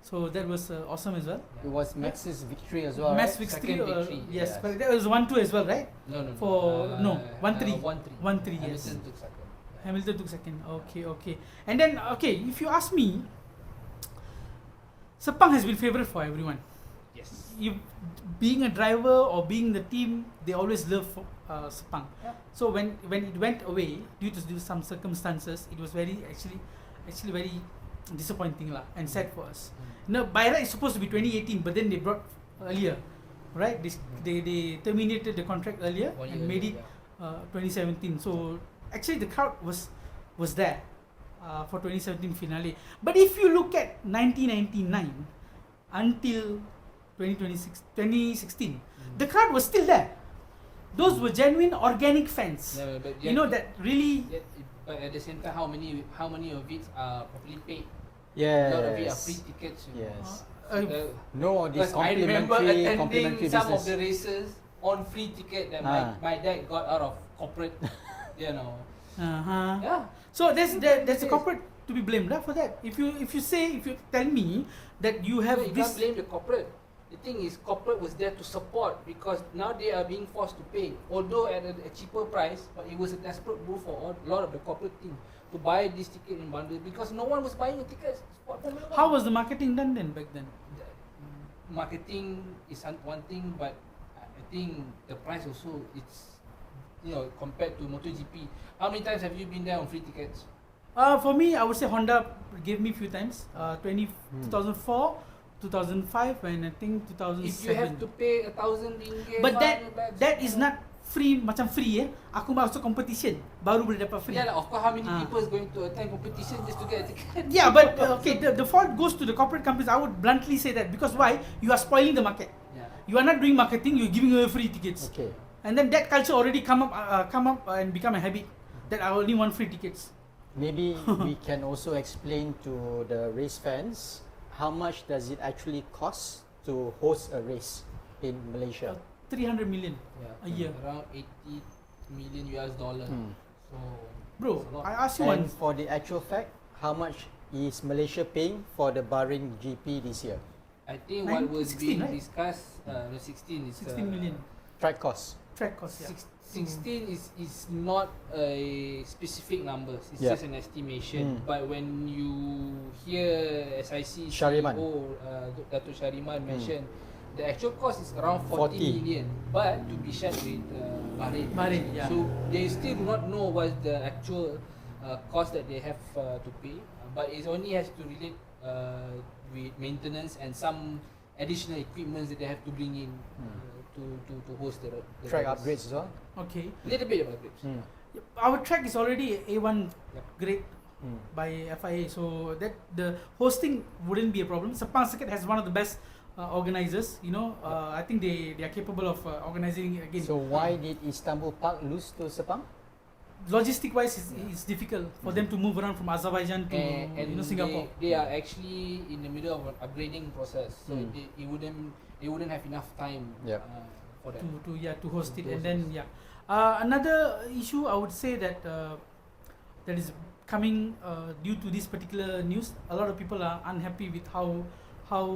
Speaker 2: so that was awesome as well.
Speaker 4: It was Max's victory as well,
Speaker 2: Max
Speaker 4: right?
Speaker 2: victory,
Speaker 3: Second victory,
Speaker 2: yes,
Speaker 4: yes.
Speaker 2: but that was 1-2 as well, right?
Speaker 3: No.
Speaker 2: For- no, 1-3.
Speaker 3: 1-3.
Speaker 2: 1-3, yes.
Speaker 3: Hamilton took second.
Speaker 2: Hamilton took second. Okay. And then if you ask me, Sepang has been favourite for everyone.
Speaker 3: Yes.
Speaker 2: Being a driver or being the team, they always love Sepang.
Speaker 3: Yeah.
Speaker 2: So when it went away due to some circumstances, it was actually very disappointing lah and sad for us. No, by right it's supposed to be 2018, but then they brought earlier, right? They terminated the contract earlier
Speaker 3: 1 year
Speaker 2: and made it
Speaker 3: earlier,
Speaker 2: 2017. So actually the crowd was there for 2017 finale. But if you look at 1999 until 2016, the crowd was still there. Those were genuine organic fans.
Speaker 3: Yeah, but
Speaker 2: That really.
Speaker 3: But at the same time, how many of it are properly paid?
Speaker 4: Yes.
Speaker 3: A lot of it are free tickets.
Speaker 4: Yes.
Speaker 2: Uh,
Speaker 4: No, this
Speaker 3: Because I remember
Speaker 4: complimentary
Speaker 3: attending some of
Speaker 4: business.
Speaker 3: the races on free ticket that my dad got out of corporate.
Speaker 2: uh-huh.
Speaker 3: Yeah.
Speaker 2: So there's a corporate to be blamed for that. If you tell me that you have
Speaker 3: You can't
Speaker 2: this,
Speaker 3: blame the corporate. The thing is, corporate was there to support because now they are being forced to pay, although at a cheaper price. But it was a desperate move for a lot of the corporate team to buy this ticket in bundle because no one was buying a ticket for Formula 1.
Speaker 2: How was the marketing done then back then?
Speaker 3: Marketing is one thing, but I think the price also, it's, compared to MotoGP. How many times have you been there on free tickets?
Speaker 2: For me, I would say Honda gave me a few times. 2004, 2005, and I think 2007.
Speaker 3: If you have to pay 1,000 ringgit,
Speaker 2: but that is not free, macam free Aku masuk competition baru boleh dapat free.
Speaker 3: Yeah, of course, how many people is going to attend competition just to get a ticket?
Speaker 2: Yeah, but okay, the fault goes to the corporate companies. I would bluntly say that because why? You are spoiling the market.
Speaker 3: Yeah.
Speaker 2: You are not doing marketing. You're giving away free tickets.
Speaker 4: Okay.
Speaker 2: And then that culture already come up and become a habit that I only want free tickets.
Speaker 4: Maybe we can also explain to the race fans how much does it actually cost to host a race in Malaysia?
Speaker 2: 300 million a year.
Speaker 3: Around 80 million US dollar. So,
Speaker 2: bro, I ask you
Speaker 4: And
Speaker 2: one.
Speaker 4: for the actual fact, how much is Malaysia paying for the Bahrain GP this year?
Speaker 3: I think what was
Speaker 2: 16,
Speaker 3: being
Speaker 2: right?
Speaker 3: discussed, 16 is
Speaker 2: 16 million
Speaker 4: Track cost.
Speaker 2: track cost. Yeah.
Speaker 3: 16 is not a specific number. It's
Speaker 4: Yeah.
Speaker 3: just an estimation. But when you hear SIC
Speaker 4: Shariman.
Speaker 3: CEO, Dato' Shariman mention the actual cost is around 40
Speaker 4: 40.
Speaker 3: million, but to be shared with Bahrain.
Speaker 2: Bahrain, yeah.
Speaker 3: So they still do not know what's the actual cost that they have to pay, but it only has to relate with maintenance and some additional equipments that they have to bring in to host the
Speaker 4: Track
Speaker 3: race.
Speaker 4: upgrades as well.
Speaker 2: Okay.
Speaker 3: Little bit of upgrades.
Speaker 2: Our track is already A1
Speaker 3: Yep.
Speaker 2: grade by FIA, so that the hosting wouldn't be a problem. Sepang circuit has one of the best organizers. I think they are capable of organizing again.
Speaker 4: So why did Istanbul Park lose to Sepang?
Speaker 2: Logistic wise, it's difficult for them to move around from Azerbaijan to
Speaker 3: And
Speaker 2: Singapore.
Speaker 3: they are actually in the middle of an upgrading process, so they wouldn't have enough time
Speaker 4: Yep.
Speaker 3: for that.
Speaker 2: to host it.
Speaker 3: To
Speaker 2: And
Speaker 3: host
Speaker 2: then another issue I would say that that is coming due to this particular news. A lot of people are unhappy with how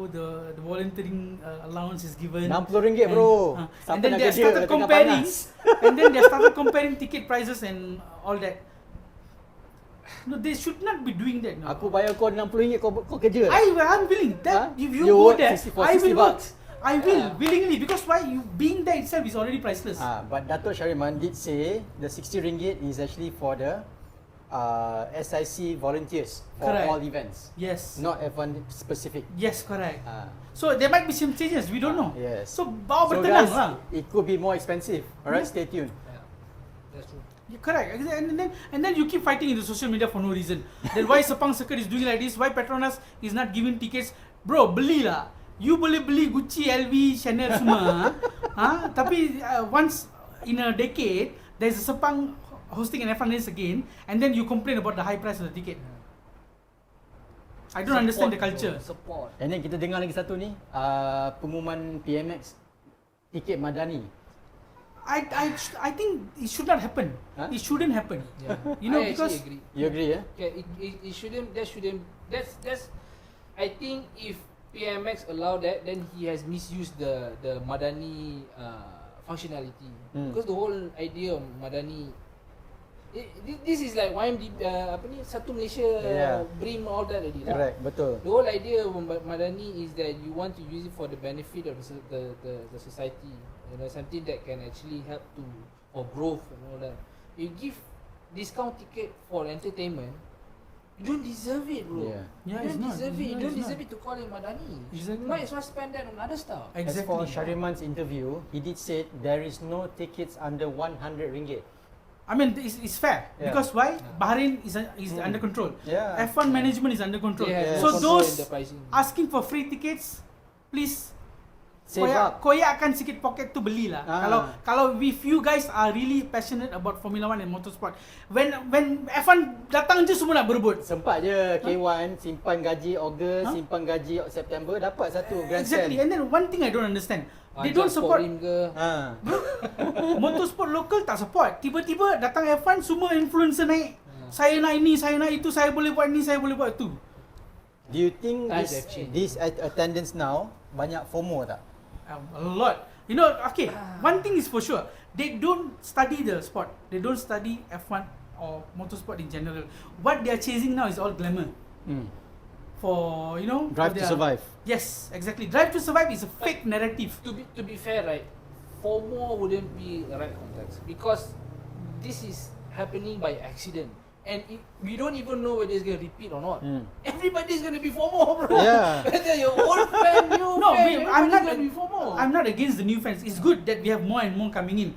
Speaker 2: the volunteering allowance is given.
Speaker 4: RM60 bro.
Speaker 2: And
Speaker 4: Sampai
Speaker 2: then
Speaker 4: nak
Speaker 2: they
Speaker 4: kerja
Speaker 2: started
Speaker 4: tengah
Speaker 2: comparing
Speaker 4: panas.
Speaker 2: and then they started comparing ticket prices and all that. No, they should not be doing that. No.
Speaker 4: Aku bayar kau RM60 kau kerja.
Speaker 2: I'm willing that if you
Speaker 4: You
Speaker 2: go
Speaker 4: work
Speaker 2: there,
Speaker 4: 60 for
Speaker 2: I
Speaker 4: 60
Speaker 2: will work.
Speaker 4: bucks.
Speaker 2: I will willingly because why? You being there itself is already priceless.
Speaker 4: But Dato' Shariman did say the RM60 is actually for the SIC volunteers for
Speaker 2: Correct.
Speaker 4: all events,
Speaker 2: Yes.
Speaker 4: not F1 specific.
Speaker 2: Yes, correct. So there might be some changes. We don't know.
Speaker 4: Yes.
Speaker 2: So bawa
Speaker 4: So
Speaker 2: bertenang
Speaker 4: guys,
Speaker 2: lah.
Speaker 4: it could be more expensive. Alright, stay tuned.
Speaker 3: Yeah, that's true.
Speaker 2: Yeah, correct. And then you keep fighting in the social media for no reason. Then why Sepang circuit is doing like this? Why Petronas is not giving tickets? Bro, belilah. You boleh beli Gucci, LV, Chanel semua. Tapi once in a decade, there's a Sepang hosting an F1 race again, and then you complain about the high price of the ticket. I don't understand the culture.
Speaker 3: Support.
Speaker 4: And then kita dengar lagi satu ni, pengumuman PMX tiket Madani.
Speaker 2: I think it should not happen.
Speaker 4: Huh?
Speaker 2: It shouldn't happen.
Speaker 3: Yeah.
Speaker 2: You know,
Speaker 3: I
Speaker 2: because
Speaker 3: actually agree.
Speaker 4: You agree, yeah?
Speaker 3: Okay, it shouldn't. That shouldn't. That's. I think if PMX allow that, then he has misused the Madani functionality. Because the whole idea of Madani, this is like YMDB, Satu Malaysia, BRIM, all that already.
Speaker 4: Correct, betul.
Speaker 3: The whole idea of Madani is that you want to use it for the benefit of the society. Something that can actually help for growth and all that. You give discount ticket for entertainment, you don't deserve it, bro.
Speaker 4: Yeah.
Speaker 2: Yeah,
Speaker 3: You
Speaker 2: it's
Speaker 3: don't
Speaker 2: not.
Speaker 3: deserve it. You
Speaker 2: No,
Speaker 3: don't
Speaker 2: it's
Speaker 3: deserve
Speaker 2: not.
Speaker 3: it to call it Madani.
Speaker 2: Exactly.
Speaker 3: You might as well spend that on other stuff.
Speaker 4: As
Speaker 2: Exactly.
Speaker 4: for Shariman's interview, he did say there is no tickets under RM100.
Speaker 2: I mean, it's fair.
Speaker 4: Yeah.
Speaker 2: Because why? Bahrain is under control.
Speaker 4: Yeah.
Speaker 2: F1 management is under control.
Speaker 3: They have
Speaker 2: So
Speaker 3: no control in
Speaker 2: those
Speaker 3: the pricing.
Speaker 2: asking for free tickets, please
Speaker 4: Save up.
Speaker 2: koyakkan sikit pocket tu belilah. Kalau if you guys are really passionate about Formula 1 and motorsport, when F1 datang je semua nak berebut.
Speaker 4: Sempat je K1 simpan gaji Ogos, simpan gaji September, dapat satu Grand Slam.
Speaker 2: Exactly. And then one thing I don't understand, they don't support motorsport local, tak support. Tiba-tiba datang F1 semua influencer naik. Saya nak ini, saya nak itu, saya boleh buat ini, saya boleh buat itu.
Speaker 4: Do you think
Speaker 3: Times have changed.
Speaker 4: this attendance now banyak FOMO tak?
Speaker 2: A lot. You know, okay, one thing is for sure. They don't study the sport. They don't study F1 or motorsport in general. What they are chasing now is all glamour. For, you know,
Speaker 4: Drive to survive.
Speaker 2: Yes, exactly. Drive to survive is a fake narrative.
Speaker 3: To be fair, right, FOMO wouldn't be the right context because this is happening by accident. And we don't even know whether it's going to repeat or not. Everybody's going to be FOMO, bro.
Speaker 4: Yeah.
Speaker 3: Whether you're old fan, new
Speaker 2: No,
Speaker 3: fan,
Speaker 2: I'm not.
Speaker 3: going to be FOMO.
Speaker 2: I'm not against the new fans. It's good that we have more and more coming in.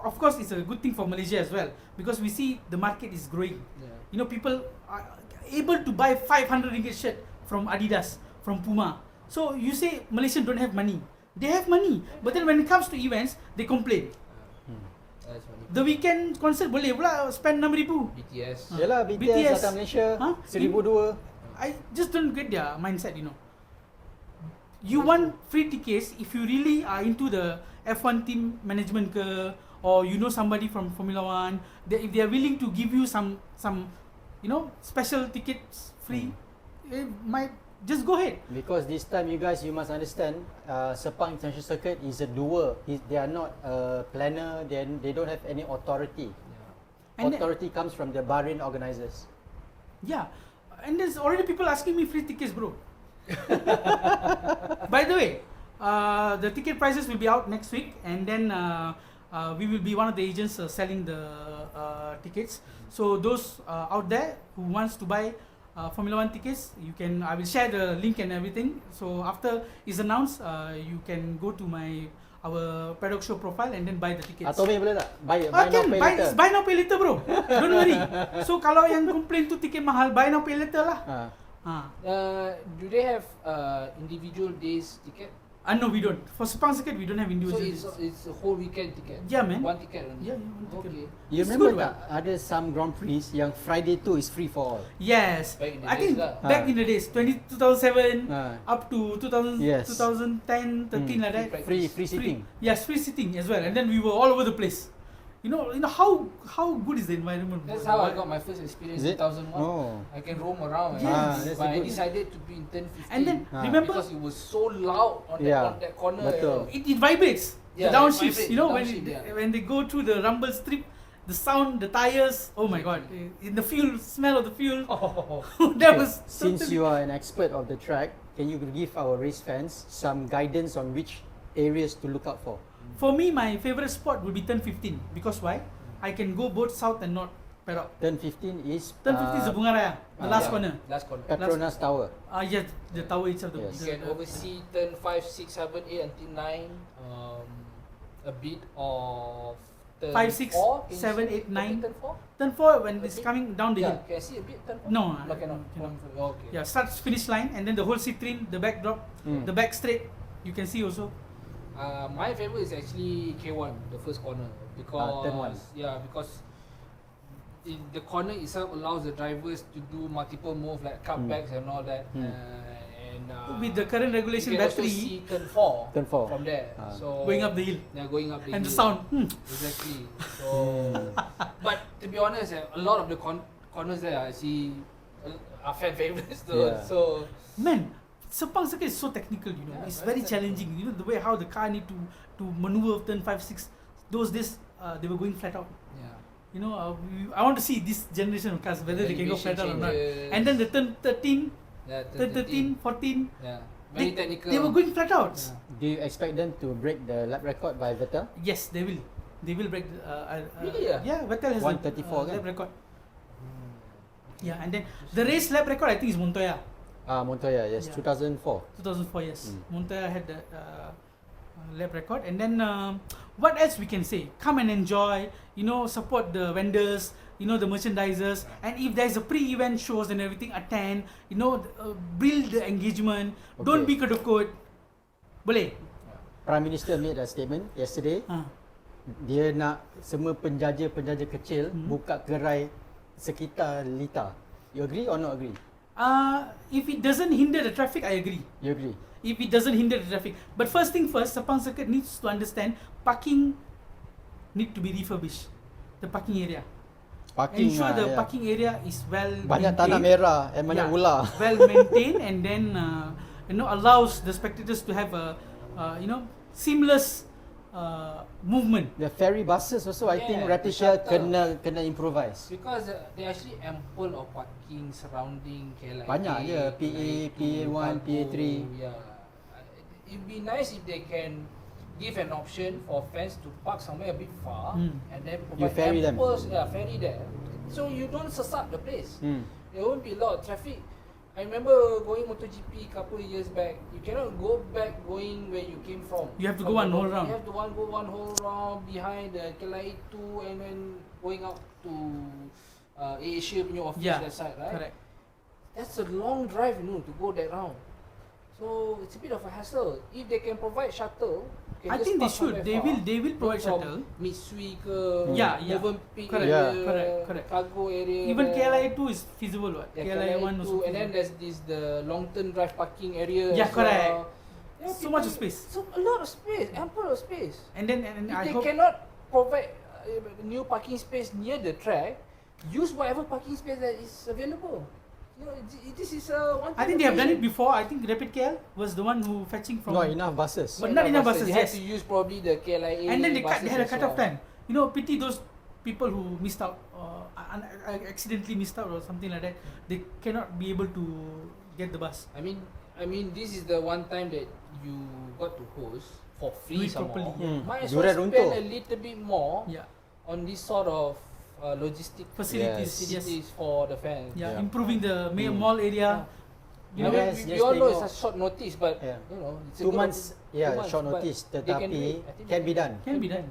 Speaker 2: Of course, it's a good thing for Malaysia as well because we see the market is growing.
Speaker 3: Yeah.
Speaker 2: You know, people are able to buy 500 ringgit shirt from Adidas, from Puma. So you say Malaysians don't have money. They have money, but then when it comes to events, they complain.
Speaker 3: That's funny.
Speaker 2: The weekend concert boleh pula spend 6,000.
Speaker 3: BTS.
Speaker 4: Yalah, BTS datang Malaysia, 1,002.
Speaker 2: I just don't get their mindset, you know. You want free tickets if you really are into the F1 team management ke, or you know somebody from Formula 1, if they are willing to give you some you know, special tickets free, might just go ahead.
Speaker 4: Because this time you must understand, Sepang International Circuit is a doer. They are not a planner. They don't have any authority.
Speaker 2: And
Speaker 4: Authority comes from the Bahrain organisers.
Speaker 2: Yeah, and there's already people asking me free tickets, bro. By the way, the ticket prices will be out next week, and then we will be one of the agents selling the tickets. So those out there who wants to buy Formula 1 tickets, I will share the link and everything. So after it's announced, you can go to our Paddock Show profile and then buy the tickets.
Speaker 4: Atau boleh tak? Buy
Speaker 2: Can
Speaker 4: now, pay later.
Speaker 2: buy now pay later, bro. Don't worry. So kalau yang complain tu tiket mahal, buy now pay later lah.
Speaker 3: Do they have individual days ticket?
Speaker 2: No, we don't. For Sepang Circuit, we don't have individual.
Speaker 3: So it's a whole weekend ticket?
Speaker 2: Yeah, man.
Speaker 3: One ticket only?
Speaker 2: Yeah, one ticket.
Speaker 3: Okay.
Speaker 4: You
Speaker 2: It's
Speaker 4: remember
Speaker 2: good,
Speaker 4: tak? Ada some Grand Prix yang Friday tu is free for all.
Speaker 2: Yes.
Speaker 3: Back in the
Speaker 2: I think
Speaker 3: days lah.
Speaker 2: back in the days, 2007 up to 2000,
Speaker 4: Yes.
Speaker 2: 2010, 13 like that.
Speaker 4: Free seating.
Speaker 2: Yes, free sitting as well. And then we were all over the place. You know how good is the environment?
Speaker 3: That's how I got my first experience
Speaker 4: Is
Speaker 3: in
Speaker 4: it?
Speaker 3: 2001.
Speaker 4: Oh.
Speaker 3: I can roam around.
Speaker 2: Yes.
Speaker 4: That's
Speaker 3: But I
Speaker 4: good.
Speaker 3: decided to be in 10:15.
Speaker 2: And then remember,
Speaker 3: because it was so loud on that corner.
Speaker 4: Betul.
Speaker 2: it vibrates.
Speaker 3: Yeah,
Speaker 2: The
Speaker 3: it
Speaker 2: downshifts.
Speaker 3: vibrates,
Speaker 2: You know
Speaker 3: the
Speaker 2: when
Speaker 3: downshift, yeah.
Speaker 2: when they go through the rumble strip, the sound, the tires. Oh my god! In the fuel, smell of the fuel. That was
Speaker 4: Since you are an expert of the track, can you give our race fans some guidance on which areas to look out for?
Speaker 2: For me, my favorite spot would be turn 15 because why? I can go both south and north Perak.
Speaker 4: Turn 15 is
Speaker 2: Turn 15 is the Bunga Raya, the last corner.
Speaker 3: Last corner.
Speaker 4: Petronas Tower.
Speaker 2: Yeah, the tower itself.
Speaker 4: Yes.
Speaker 3: You can oversee turn 5, 6, 7, 8 until 9. A bit of turn
Speaker 2: 5, 6,
Speaker 3: 4.
Speaker 2: 7, 8, 9.
Speaker 3: Turn 4?
Speaker 2: Turn 4 when
Speaker 3: A
Speaker 2: it's
Speaker 3: bit?
Speaker 2: coming down the
Speaker 3: Yeah,
Speaker 2: hill.
Speaker 3: can I see a bit turn 4?
Speaker 2: No,
Speaker 3: cannot.
Speaker 2: cannot.
Speaker 3: Okay.
Speaker 2: Yeah, starts finish line and then the whole citrine, the backdrop, the back straight. You can see also.
Speaker 3: My favorite is actually K1, the first corner, because
Speaker 4: turn 1.
Speaker 3: Yeah, because the corner itself allows the drivers to do multiple moves like cutbacks and all that.
Speaker 2: With the current regulation
Speaker 3: you can also
Speaker 2: battery
Speaker 3: see turn 4
Speaker 4: Turn 4.
Speaker 3: from there. So
Speaker 2: going up the hill
Speaker 3: yeah, going up the
Speaker 2: and
Speaker 3: hill.
Speaker 2: the sound.
Speaker 3: Exactly. So, but to be honest, a lot of the corners there I see are fan favorites though.
Speaker 4: Yeah.
Speaker 3: So
Speaker 2: Man, Sepang Circuit is so technical, you know.
Speaker 3: Yeah,
Speaker 2: It's
Speaker 3: very
Speaker 2: very challenging. You know the way how the car need to maneuver turn 5, 6. Those days they were going flat out.
Speaker 3: yeah.
Speaker 2: You know, I want to see this generation of cars whether they can go flat out or not.
Speaker 3: Changes.
Speaker 2: And then the turn 13,
Speaker 3: Yeah,
Speaker 2: turn 13, 14,
Speaker 3: Yeah. Very technical.
Speaker 2: they were going flat out.
Speaker 3: Yeah.
Speaker 4: Do you expect them to break the lap record by Vettel?
Speaker 2: Yes, they will. They will break.
Speaker 3: Really, yeah?
Speaker 2: Yeah, Vettel has
Speaker 4: 134
Speaker 2: the
Speaker 4: kan?
Speaker 2: lap record. Yeah, and then the race lap record I think is Montoya.
Speaker 4: Montoya, yes,
Speaker 2: Yeah.
Speaker 4: 2004.
Speaker 2: 2004, yes. Montoya had the lap record. And then what else we can say? Come and enjoy. You know, support the vendors. You know, the merchandisers. And if there's a pre-event shows and everything, attend. You know, build the engagement. Don't be kedekut. Boleh?
Speaker 4: Prime Minister made a statement yesterday. Dia nak semua penjaja-penjaja kecil buka gerai sekitar Lita. You agree or not agree?
Speaker 2: If it doesn't hinder the traffic, I agree.
Speaker 4: You agree?
Speaker 2: If it doesn't hinder the traffic. But first thing first, Sepang Circuit needs to understand parking need to be refurbished. The parking area. Ensure the parking area is well
Speaker 4: banyak
Speaker 2: maintained.
Speaker 4: tanah merah and banyak ular.
Speaker 2: Well maintained, and then allows the spectators to have a seamless movement.
Speaker 4: The ferry buses also, I think
Speaker 3: Yeah,
Speaker 4: Rapid
Speaker 3: the
Speaker 4: Shell
Speaker 3: shuttle.
Speaker 4: kena improvise.
Speaker 3: Because they actually ample of parking surrounding KLIA.
Speaker 4: Banyak je, PA, PA1, PA3.
Speaker 3: Yeah. It'd be nice if they can give an option for fans to park somewhere a bit far and then
Speaker 4: You
Speaker 3: provide
Speaker 4: ferry them.
Speaker 3: ferry there. So you don't sesak the place.
Speaker 4: Hmm.
Speaker 3: There won't be a lot of traffic. I remember going MotoGP couple of years back. You cannot go back going where you came from.
Speaker 2: You have to
Speaker 3: From
Speaker 2: go one
Speaker 3: the
Speaker 2: whole
Speaker 3: north.
Speaker 2: round.
Speaker 3: You have to go one whole round behind the KLIA 2 and then going out to Asia punya office
Speaker 2: Yeah,
Speaker 3: that side, right?
Speaker 2: correct.
Speaker 3: That's a long drive, to go that round. So it's a bit of a hassle. If they can provide shuttle, you can
Speaker 2: I
Speaker 3: just
Speaker 2: think they
Speaker 3: park
Speaker 2: should.
Speaker 3: somewhere far.
Speaker 2: They will provide
Speaker 3: From
Speaker 2: shuttle.
Speaker 3: Mitsui ke
Speaker 2: Yeah.
Speaker 3: Movenpick
Speaker 2: Correct.
Speaker 3: area,
Speaker 2: Correct.
Speaker 3: cargo area.
Speaker 2: Even
Speaker 3: there.
Speaker 2: KLIA 2 is feasible, what?
Speaker 3: Yeah,
Speaker 2: KLIA 1
Speaker 3: KLIA 2,
Speaker 2: also.
Speaker 3: and then
Speaker 2: feasible.
Speaker 3: there's the long term drive parking area.
Speaker 2: Yeah,
Speaker 3: as
Speaker 2: correct.
Speaker 3: well. Yeah,
Speaker 2: So much space.
Speaker 3: So a lot of space, ample of space.
Speaker 2: And then
Speaker 3: If
Speaker 2: I
Speaker 3: they
Speaker 2: hope
Speaker 3: cannot provide new parking space near the track, use whatever parking space that is available. This is a one.
Speaker 2: I think they have done it before. I think Rapid KL was the one who fetching from.
Speaker 4: Not enough buses.
Speaker 2: But not enough buses,
Speaker 3: They had
Speaker 2: yes.
Speaker 3: to use probably the KLIA.
Speaker 2: And then they
Speaker 3: buses
Speaker 2: had a
Speaker 3: as
Speaker 2: cut-off
Speaker 3: well.
Speaker 2: time. Pity those people who missed out, accidentally missed out or something like that. They cannot be able to get the bus.
Speaker 3: I mean, this is the one time that you got to host for
Speaker 2: Do
Speaker 3: free
Speaker 2: it properly,
Speaker 3: somehow.
Speaker 2: yeah.
Speaker 3: Might as
Speaker 4: Duran
Speaker 3: well
Speaker 4: runtuh.
Speaker 3: spend a little bit more
Speaker 2: Yeah,
Speaker 3: on this sort of logistic
Speaker 2: facilities.
Speaker 4: Yes.
Speaker 2: Yes.
Speaker 3: facilities for the fans.
Speaker 2: Yeah,
Speaker 4: Yeah.
Speaker 2: improving the mall area.
Speaker 3: I mean,
Speaker 4: Guys,
Speaker 3: we
Speaker 4: just
Speaker 3: all know
Speaker 4: tengok.
Speaker 3: it's a short notice, but
Speaker 4: Yeah.
Speaker 3: it's a
Speaker 4: 2
Speaker 3: good
Speaker 4: months,
Speaker 3: two months,
Speaker 4: short
Speaker 3: but
Speaker 4: notice,
Speaker 3: they can do
Speaker 4: tetapi
Speaker 3: it. I think
Speaker 4: can
Speaker 3: they
Speaker 4: be done.
Speaker 2: Can be done.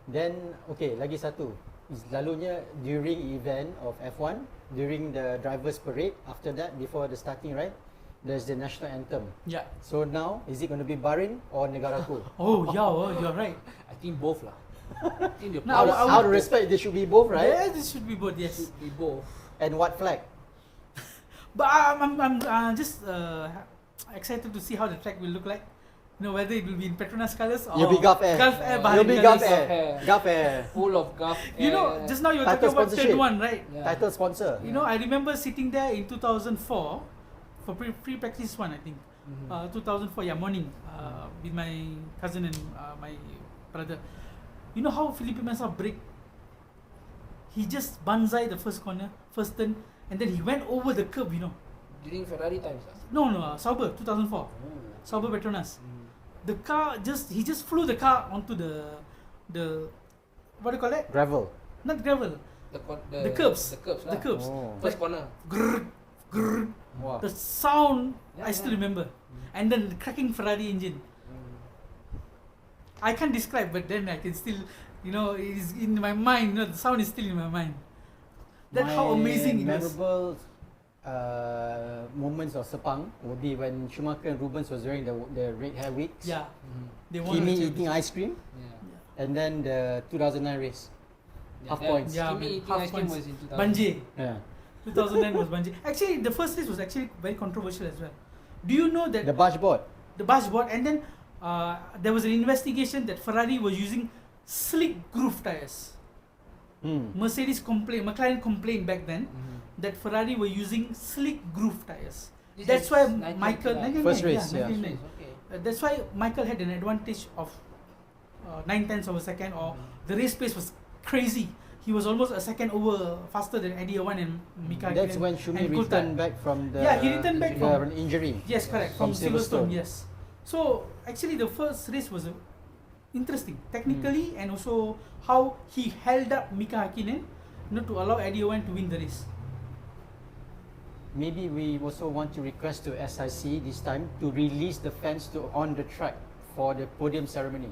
Speaker 4: Then, okay, lagi satu. Selalunya during event of F1, during the drivers parade, after that, before the starting, right, there's the national anthem.
Speaker 2: Yeah.
Speaker 4: So now, is it going to be Bahrain or Negaraku?
Speaker 2: Oh, yeah, you're right.
Speaker 3: I think both lah. I think the
Speaker 2: No,
Speaker 4: Out,
Speaker 2: I would-
Speaker 4: out of respect, they should be both, right?
Speaker 2: Yeah, this should be both. Yes.
Speaker 3: should be both.
Speaker 4: And what flag?
Speaker 2: But I'm just excited to see how the track will look like. Whether it will be in Petronas colours or
Speaker 4: You'll be Gulf Air.
Speaker 2: Gulf Air,
Speaker 3: You'll
Speaker 2: Bahrain
Speaker 4: You'll be
Speaker 2: colours.
Speaker 4: Gulf Air. Gulf Air.
Speaker 3: Full of Gulf air.
Speaker 2: Just now you were
Speaker 4: Title
Speaker 2: talking about
Speaker 4: sponsorship.
Speaker 2: Turn 1, right?
Speaker 3: Yeah.
Speaker 4: Title sponsor.
Speaker 2: I remember sitting there in 2004 for pre-practice one, I think. 2004, morning, with my cousin and my brother. You know how Felipe Massa brake? He just banzai the first corner, first turn, and then he went over the curb,
Speaker 3: During Ferrari times.
Speaker 2: No, Sauber, 2004. Sauber Petronas. The car he just flew the car onto the what do you call that?
Speaker 4: Gravel.
Speaker 2: Not gravel. The curbs.
Speaker 3: The curbs.
Speaker 2: The
Speaker 3: lah.
Speaker 2: curbs.
Speaker 4: Oh.
Speaker 3: First corner.
Speaker 2: Grrr, grrr.
Speaker 4: Wow.
Speaker 2: The sound
Speaker 3: Yeah,
Speaker 2: I still
Speaker 3: yeah.
Speaker 2: remember. And then the cracking Ferrari engine. I can't describe, but then I can still, it is in my mind. The sound is still in my mind. That's how amazing it was.
Speaker 4: memorable moments of Sepang would be when Schumacher and Rubens was wearing the red hair wigs.
Speaker 2: Yeah, they won.
Speaker 4: Kimi
Speaker 2: the
Speaker 4: eating
Speaker 2: championship.
Speaker 4: ice cream,
Speaker 3: Yeah.
Speaker 4: and then the 2009 race. Half points.
Speaker 2: Yeah,
Speaker 3: Kimi eating
Speaker 2: half
Speaker 3: ice cream
Speaker 2: points.
Speaker 3: was in 2000.
Speaker 2: Banjir.
Speaker 4: Yeah.
Speaker 2: 2009 was Banjir. Actually, the first race was actually very controversial as well. Do you know that
Speaker 4: The dashboard.
Speaker 2: the dashboard, and then there was an investigation that Ferrari was using slick groove tires. McLaren complained back then that Ferrari were using slick groove tires.
Speaker 3: This
Speaker 2: That's
Speaker 3: is
Speaker 2: why
Speaker 3: 1999.
Speaker 2: Michael
Speaker 4: First race, yeah.
Speaker 2: 1999.
Speaker 3: Okay.
Speaker 2: That's why Michael had an advantage of 9/10 of a second, or the race pace was crazy. He was almost a second over faster than Eddie Irvine and Mika Hakkinen
Speaker 4: That's when Schumi
Speaker 2: and Coulthard.
Speaker 4: returned back from the
Speaker 2: Yeah, he returned back from-
Speaker 4: injury.
Speaker 2: Yes, correct. From Silverstone, yes. So actually, the first race was interesting technically, and also how he held up Mika Hakkinen, to allow Eddie Irvine to win the race.
Speaker 4: Maybe we also want to request to SIC this time to release the fans on the track for the podium ceremony.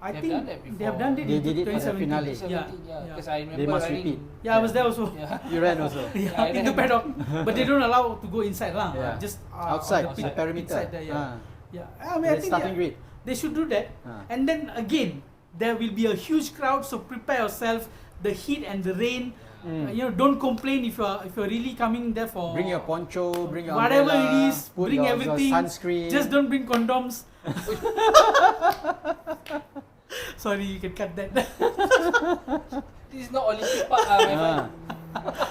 Speaker 2: I
Speaker 3: They've
Speaker 2: think
Speaker 3: done that
Speaker 2: they have done it
Speaker 4: They
Speaker 2: in
Speaker 4: did it for the
Speaker 2: 2017.
Speaker 4: finale.
Speaker 2: Yeah,
Speaker 3: Because I remember
Speaker 4: They must
Speaker 3: running.
Speaker 4: repeat.
Speaker 2: yeah, I was there also.
Speaker 3: Yeah.
Speaker 4: You ran also.
Speaker 2: Yeah,
Speaker 3: I
Speaker 2: in the
Speaker 3: ran.
Speaker 2: paddock, but they don't allow to go inside lah.
Speaker 4: Yeah.
Speaker 2: Just
Speaker 4: Outside,
Speaker 2: on the
Speaker 4: the perimeter.
Speaker 2: inside there, yeah.
Speaker 4: Ah.
Speaker 2: Yeah, I mean, I
Speaker 4: The
Speaker 2: think
Speaker 4: starting grid.
Speaker 2: they should do that. And then again, there will be a huge crowd, so prepare yourself. The heat and the rain. Don't complain if you're really coming there for.
Speaker 4: Bring your poncho, bring your
Speaker 2: whatever
Speaker 4: umbrella,
Speaker 2: it is.
Speaker 4: put
Speaker 2: Bring
Speaker 4: your
Speaker 2: everything.
Speaker 4: sunscreen.
Speaker 2: Just don't bring condoms. Sorry, you can cut that.
Speaker 3: This is not Olympic Park, my friend.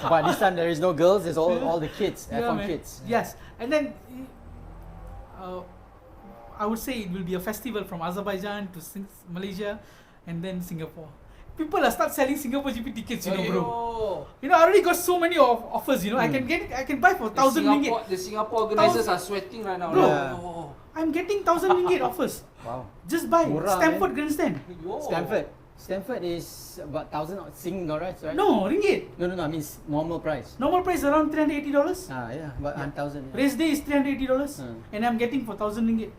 Speaker 4: But this time there is no girls. It's all the kids,
Speaker 2: Yeah,
Speaker 4: F1
Speaker 2: man.
Speaker 4: kids.
Speaker 2: Yes, and then I would say it will be a festival from Azerbaijan to Malaysia, and then Singapore. People are start selling Singapore GP tickets, you know, bro. You know, I already got so many offers. You know, I can buy for 1,000 ringgit.
Speaker 3: The Singapore organizers are sweating right now.
Speaker 2: Bro,
Speaker 3: Oh.
Speaker 2: I'm getting 1,000 ringgit offers.
Speaker 4: Wow.
Speaker 2: Just buy
Speaker 4: Murah,
Speaker 2: Stamford Grandstand.
Speaker 4: Stanford is about 1,000 Sing dollars, right?
Speaker 2: No, ringgit.
Speaker 4: No, I mean normal price.
Speaker 2: Normal price around $380.
Speaker 4: Yeah, about 1,000.
Speaker 2: Race day is $380, and I'm getting for 1,000 ringgit.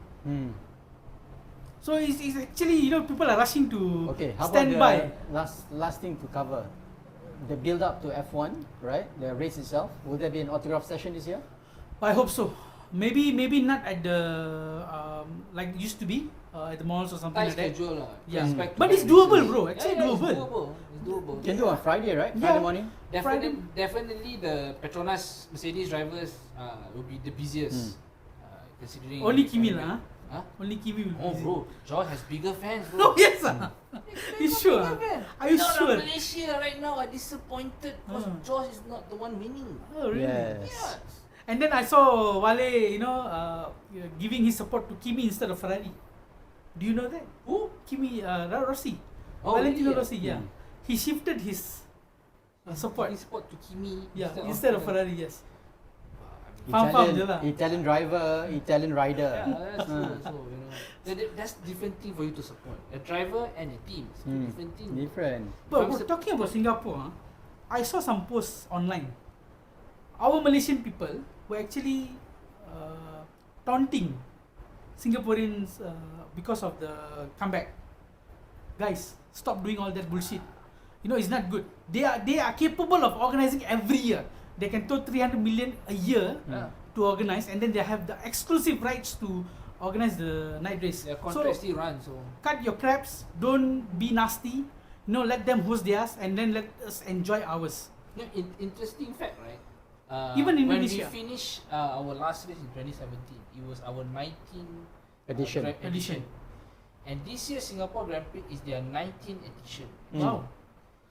Speaker 2: So it's actually, you know, people are rushing to
Speaker 4: Okay, how
Speaker 2: stand
Speaker 4: about
Speaker 2: by.
Speaker 4: the last thing to cover? The build up to F1, right? The race itself. Will there be an autograph session this year?
Speaker 2: I hope so. Maybe not at the like it used to be at the malls or something like that.
Speaker 3: Schedule lah.
Speaker 2: Yeah,
Speaker 3: Expect
Speaker 2: but
Speaker 3: to
Speaker 2: it's
Speaker 3: have
Speaker 2: doable,
Speaker 3: races.
Speaker 2: bro. Actually doable.
Speaker 3: It's doable.
Speaker 4: You can do on Friday, right?
Speaker 2: Yeah.
Speaker 4: Friday morning.
Speaker 3: Definitely the Petronas Mercedes drivers will be the busiest. Considering
Speaker 2: Only Kimi lah.
Speaker 3: Huh?
Speaker 2: Only Kimi will.
Speaker 3: Oh
Speaker 2: be
Speaker 3: bro, George has bigger fans,
Speaker 2: Oh
Speaker 3: bro.
Speaker 2: yes, you sure? Are you
Speaker 3: Lot
Speaker 2: sure?
Speaker 3: of Malaysia right now are disappointed because George is not the one winning.
Speaker 2: Oh really?
Speaker 4: Yes.
Speaker 3: Yes.
Speaker 2: And then I saw Wale, you know, giving his support to Kimi instead of Ferrari. Do you know that?
Speaker 3: Who?
Speaker 2: Kimi Rossi.
Speaker 3: Oh,
Speaker 2: Valentino
Speaker 3: really?
Speaker 2: Rossi, yeah. He shifted his support.
Speaker 3: His support to Kimi
Speaker 2: Instead of Ferrari, yes.
Speaker 4: Italian,
Speaker 2: je lah.
Speaker 4: Italian driver, Italian rider.
Speaker 3: Yeah, that's true. So you know, that's different thing for you to support. A driver and a team. It's two different things.
Speaker 4: Different.
Speaker 2: But we're talking about Singapore, I saw some posts online. Our Malaysian people were actually taunting Singaporeans because of the comeback. Guys, stop doing all that bullshit. You know, it's not good. They are capable of organizing every year. They can throw 300 million a year to organize, and then they have the exclusive rights to organize the night race.
Speaker 3: Their contract still runs, so
Speaker 2: cut your craps. Don't be nasty. You know, let them host theirs, and then let us enjoy ours.
Speaker 3: you know, interesting fact, right?
Speaker 2: Even
Speaker 3: when
Speaker 2: Indonesia.
Speaker 3: we finished our last race in 2017, it was our 19th
Speaker 4: Edition.
Speaker 3: And this year Singapore Grand Prix is their 19th edition.
Speaker 2: Wow.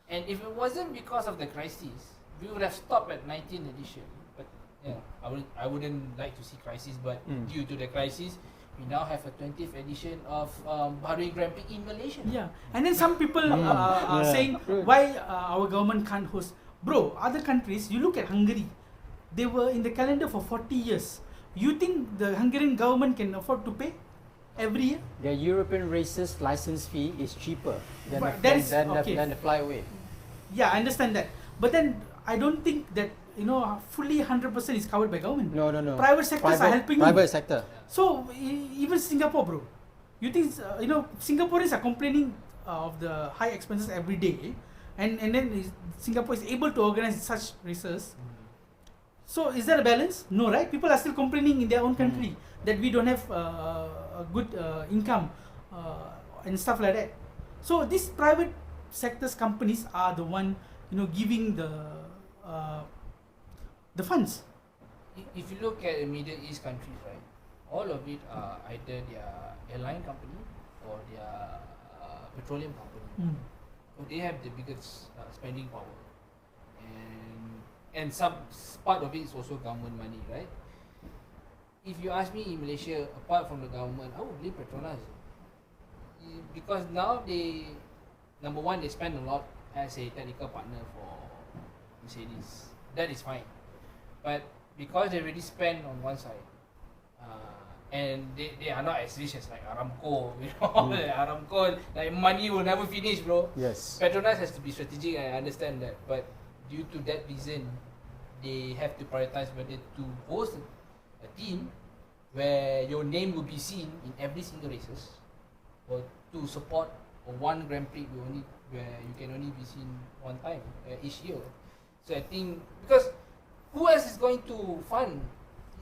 Speaker 3: And if it wasn't because of the crisis, we would have stopped at 19th edition. But yeah, I wouldn't like to see crisis, but due to the crisis, we now have a 20th edition of Bahrain Grand Prix in Malaysia.
Speaker 2: Yeah, and then some people are saying why our government can't host. Bro, other countries, you look at Hungary, they were in the calendar for 40 years. You think the Hungarian government can afford to pay every year?
Speaker 4: The European races license fee is cheaper than
Speaker 2: But
Speaker 4: than the flyaway.
Speaker 2: Yeah, I understand that. But then I don't think that, you know, fully 100% is covered by government.
Speaker 4: No.
Speaker 2: Private sectors are helping
Speaker 4: Private
Speaker 2: you.
Speaker 4: sector.
Speaker 2: So even Singapore, bro, you think you know, Singaporeans are complaining of the high expenses every day, and then Singapore is able to organize such races. So is there a balance? No, right? People are still complaining in their own country that we don't have a good income and stuff like that. So these private sectors companies are the one, you know, giving the funds.
Speaker 3: If you look at the Middle East countries, right, all of it are either their airline company or their petroleum company. So they have the biggest spending power, and some part of it is also government money, right? If you ask me, in Malaysia, apart from the government, I would blame Petronas, because now they, number one, they spend a lot as a technical partner for Mercedes. That is fine, but because they already spend on one side, and they are not as rich as like Aramco, you know. Aramco, like, money will never finish, bro.
Speaker 4: Yes.
Speaker 3: Petronas has to be strategic, and I understand that, but due to that reason, they have to prioritize whether to host a team where your name will be seen in every single races, or to support a one Grand Prix where you can only be seen one time each year. So I think, because who else is going to fund?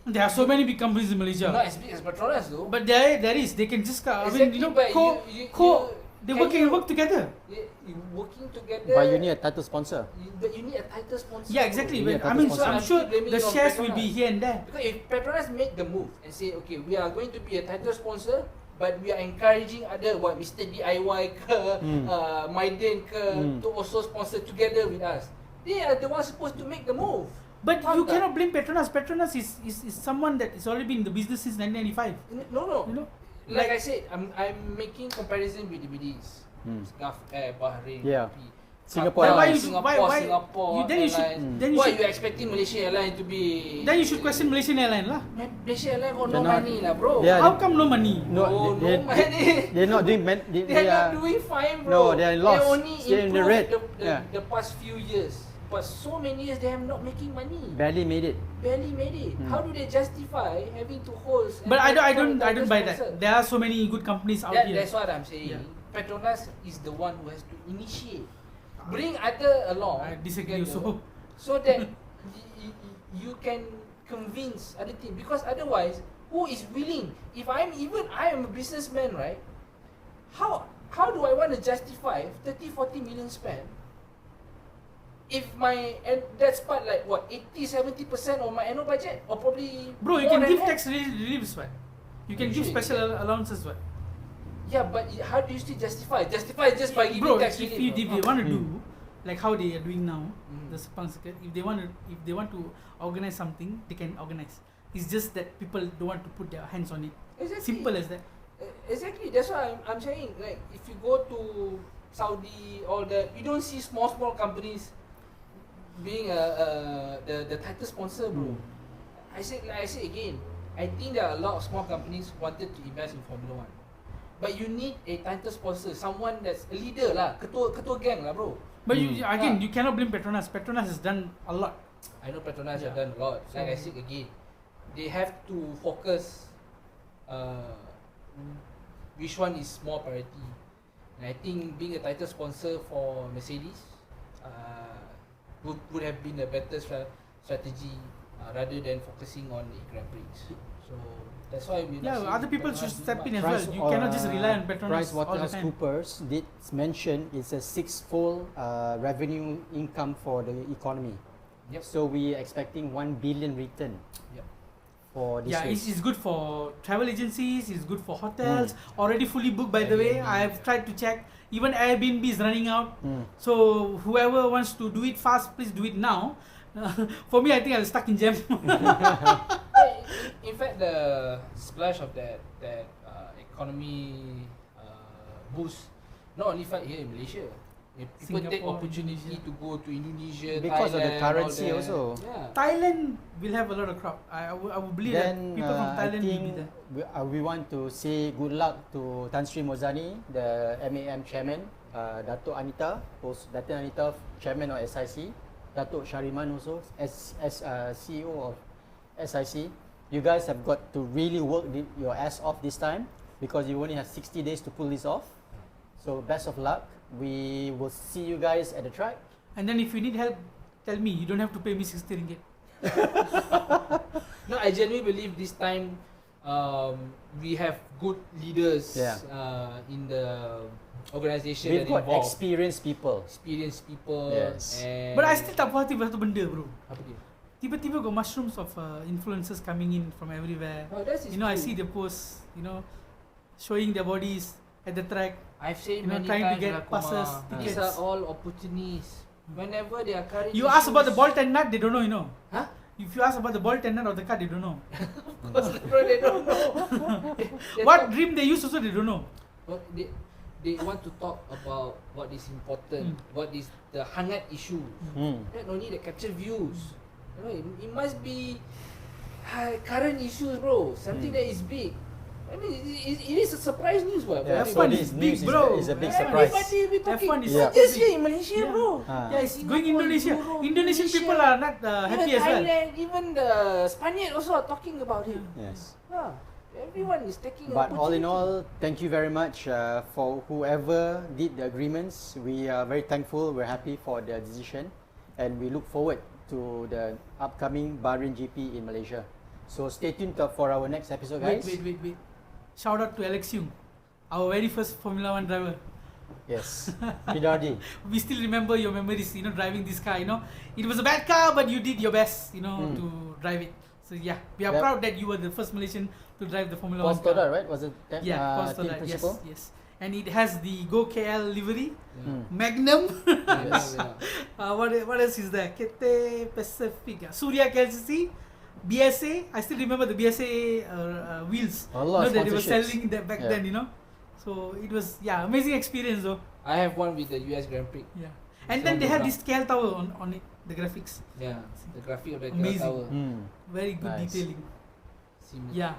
Speaker 2: There are so many big companies in Malaysia.
Speaker 3: Not as big as Petronas though.
Speaker 2: But there is. They can just I mean, you know,
Speaker 3: but
Speaker 2: they work together.
Speaker 3: You working together.
Speaker 4: But you need a title sponsor.
Speaker 3: But you need a title sponsor.
Speaker 2: Yeah, exactly.
Speaker 4: You need a
Speaker 2: I mean,
Speaker 4: title
Speaker 2: so I'm
Speaker 3: sponsor.
Speaker 2: sure
Speaker 3: I'm blaming
Speaker 2: the
Speaker 3: on
Speaker 2: shares will
Speaker 3: Petronas.
Speaker 2: be here and there.
Speaker 3: Because if Petronas make the move and say, okay, we are going to be a title sponsor, but we are encouraging other Mr. DIY ke, Maiden ke, to also sponsor together with us. They are the ones supposed to make the move.
Speaker 2: But you
Speaker 3: Faham tak?
Speaker 2: cannot blame Petronas. Petronas is someone that has already been in the business since 1995.
Speaker 3: No.
Speaker 2: You know,
Speaker 3: Like I said, I'm making comparison with the BDs. Gulf Air, Bahrain,
Speaker 4: Yeah.
Speaker 3: BP.
Speaker 4: Singapore
Speaker 2: why
Speaker 4: Airlines.
Speaker 2: you- why-
Speaker 3: Singapore
Speaker 2: you- then you should-
Speaker 3: Airlines.
Speaker 2: then you
Speaker 3: Why
Speaker 2: should-
Speaker 3: you expecting Malaysia Airlines to be?
Speaker 2: then you should question Malaysian Airline lah.
Speaker 3: Malaysia Airlines got no
Speaker 4: They're not-
Speaker 3: money lah, bro.
Speaker 4: Yeah.
Speaker 2: How come no money?
Speaker 4: No,
Speaker 3: Oh,
Speaker 4: they,
Speaker 3: no money.
Speaker 4: they're not doing.
Speaker 3: They're not doing fine, bro.
Speaker 4: No, they're in loss.
Speaker 3: They only
Speaker 4: They're in the
Speaker 3: improved
Speaker 4: red. Yeah.
Speaker 3: the past few years. But so many years they have not making money.
Speaker 4: barely made it.
Speaker 3: Barely made it. How do they justify having to hold?
Speaker 2: But I don't buy that. There are so many good companies out here.
Speaker 3: That's what I'm saying.
Speaker 2: Yeah.
Speaker 3: Petronas is the one who has to initiate. Bring other along.
Speaker 2: I disagree
Speaker 3: together,
Speaker 2: also.
Speaker 3: So that you can convince other team, because otherwise, who is willing? If I am a businessman, right? How do I want to justify 30-40 million spend? If and that's part like what 80-70% of my annual budget, or probably
Speaker 2: Bro, you
Speaker 3: more
Speaker 2: can
Speaker 3: than
Speaker 2: give
Speaker 3: that.
Speaker 2: tax reliefs, what? You can give
Speaker 3: Usually,
Speaker 2: special allowances, what?
Speaker 3: Yeah, but how do you still justify? Justify just by giving
Speaker 2: Bro,
Speaker 3: tax
Speaker 2: if
Speaker 3: relief.
Speaker 2: they want to do like how they are doing now,
Speaker 3: Mm.
Speaker 2: the Sepang circuit, if they want to organize something, they can organize. It's just that people don't want to put their hands on it.
Speaker 3: Exactly.
Speaker 2: Simple as that.
Speaker 3: Exactly. That's what I'm saying. Like if you go to Saudi, all that, you don't see small companies being the title sponsor, bro. I say again. I think there are a lot of small companies wanted to invest in Formula One, but you need a title sponsor, someone that's a leader lah, ketua gang lah, bro.
Speaker 2: But you cannot blame Petronas. Petronas has done a lot.
Speaker 3: I know Petronas have
Speaker 2: Yeah.
Speaker 3: done a lot. Like I said again, they have to focus which one is more priority. And I think being a title sponsor for Mercedes would have been a better strategy rather than focusing on the Grand Prix. So that's why we
Speaker 2: Other people should step in as well. You cannot just rely on Petronas all the time.
Speaker 4: PricewaterhouseCoopers did mention it's a six-fold revenue income for the economy.
Speaker 3: Yep.
Speaker 4: So we are expecting 1 billion return
Speaker 3: Yep.
Speaker 4: for this
Speaker 2: Yeah,
Speaker 4: race.
Speaker 2: it's good for travel agencies, it's good for hotels, already fully booked by the way.
Speaker 3: Airbnb.
Speaker 2: I have tried to check. Even Airbnb is running out.
Speaker 4: Mm.
Speaker 2: So whoever wants to do it fast, please do it now. For me, I think I'm stuck in jam.
Speaker 3: In fact, the splash of that economy boost not only fight here in Malaysia. If people take
Speaker 2: Singapore,
Speaker 3: opportunity
Speaker 2: Indonesia.
Speaker 3: to go to Indonesia,
Speaker 4: Because of the
Speaker 3: Thailand,
Speaker 4: currency
Speaker 3: all that.
Speaker 4: also.
Speaker 3: Yeah.
Speaker 2: Thailand will have a lot of crowd. I would believe that
Speaker 4: Then
Speaker 2: people from
Speaker 4: I
Speaker 2: Thailand will be
Speaker 4: think
Speaker 2: there.
Speaker 4: we want to say good luck to Tan Sri Mozani, the MAM chairman, Datuk Anita, chairman of SIC, Datuk Shariman also as CEO of SIC. You guys have got to really work your ass off this time because you only have 60 days to pull this off. So best of luck. We will see you guys at the track.
Speaker 2: And then if you need help, tell me. You don't have to pay me 60 ringgit.
Speaker 3: No, I genuinely believe this time we have good leaders
Speaker 4: Yeah.
Speaker 3: in the organisation
Speaker 4: We've
Speaker 3: that
Speaker 4: got
Speaker 3: involved.
Speaker 4: experienced people.
Speaker 3: Experienced people.
Speaker 4: Yes.
Speaker 3: And
Speaker 2: But I still tak puas hati satu benda, bro.
Speaker 3: Apa dia?
Speaker 2: Tiba-tiba got mushrooms of influencers coming in from everywhere.
Speaker 3: Oh, that's
Speaker 2: You know, I
Speaker 3: true.
Speaker 2: see the posts, showing their bodies at the track.
Speaker 3: I've said
Speaker 2: You know,
Speaker 3: many
Speaker 2: trying to
Speaker 3: times,
Speaker 2: get
Speaker 3: Rakuma,
Speaker 2: passes,
Speaker 3: these
Speaker 2: tickets.
Speaker 3: are all opportunists. Whenever they are carrying
Speaker 2: You ask about the
Speaker 3: issues-
Speaker 2: ball ten nut, they don't know,
Speaker 3: Huh?
Speaker 2: If you ask about the ball ten nut of the car, they don't know.
Speaker 3: Of course, bro, they don't know. They
Speaker 2: What
Speaker 3: talk-
Speaker 2: dream they use also, they don't know.
Speaker 3: Well, they want to talk about what is important, what is the hangat issue. That only they capture views. It must be current issues, bro. Something that is big. I mean, it is a surprise news, what?
Speaker 4: Yeah,
Speaker 2: F1
Speaker 4: so
Speaker 2: is
Speaker 4: this
Speaker 2: big,
Speaker 4: news
Speaker 2: bro.
Speaker 4: is a big
Speaker 2: Yeah,
Speaker 4: surprise.
Speaker 3: Everybody will be talking.
Speaker 2: F1 is
Speaker 3: Not
Speaker 4: super
Speaker 3: just
Speaker 2: big.
Speaker 3: here in Malaysia,
Speaker 2: Yeah.
Speaker 3: bro.
Speaker 2: Yeah, it's going
Speaker 3: Singapore,
Speaker 2: Indonesia.
Speaker 3: Europe,
Speaker 2: Indonesian people are not happy
Speaker 3: even
Speaker 2: as well.
Speaker 3: Thailand, even the Spaniard also are talking about it.
Speaker 4: Yes.
Speaker 3: Yeah. Everyone is taking.
Speaker 4: But all in
Speaker 3: opportunity.
Speaker 4: all, thank you very much for whoever did the agreements. We are very thankful. We're happy for the decision, and we look forward to the upcoming Bahrain GP in Malaysia. So stay tuned for our next episode, guys.
Speaker 2: Wait. Shout out to Alex Yung, our very first Formula 1 driver.
Speaker 4: Yes, PRD.
Speaker 2: We still remember your memories, driving this car. It was a bad car, but you did your best, to drive it. So yeah, we are
Speaker 4: Yep.
Speaker 2: proud that you were the first Malaysian to drive the Formula 1
Speaker 4: Postoda,
Speaker 2: car.
Speaker 4: right? Was it
Speaker 2: Yeah,
Speaker 4: team
Speaker 2: Postoda, yes,
Speaker 4: principal?
Speaker 2: yes. And it has the Go KL livery,
Speaker 4: Mm.
Speaker 2: Magnum.
Speaker 4: Yes.
Speaker 2: What else is there? Cathay Pacific, Surya KLCC, BSA. I still remember the BSA wheels.
Speaker 4: A lot of
Speaker 2: That they were
Speaker 4: sponsorships.
Speaker 2: selling that back
Speaker 4: Yeah.
Speaker 2: then, you know. So it was amazing experience though.
Speaker 3: I have one with the US Grand Prix.
Speaker 2: Yeah. And
Speaker 3: It's
Speaker 2: then
Speaker 3: on
Speaker 2: they
Speaker 3: the
Speaker 2: have
Speaker 3: ground.
Speaker 2: this KL tower on it, the graphics.
Speaker 3: Yeah, the graphic of the
Speaker 2: Amazing.
Speaker 3: tower.
Speaker 2: Very good
Speaker 4: Nice.
Speaker 2: detailing.
Speaker 3: Seamless.
Speaker 2: Yeah.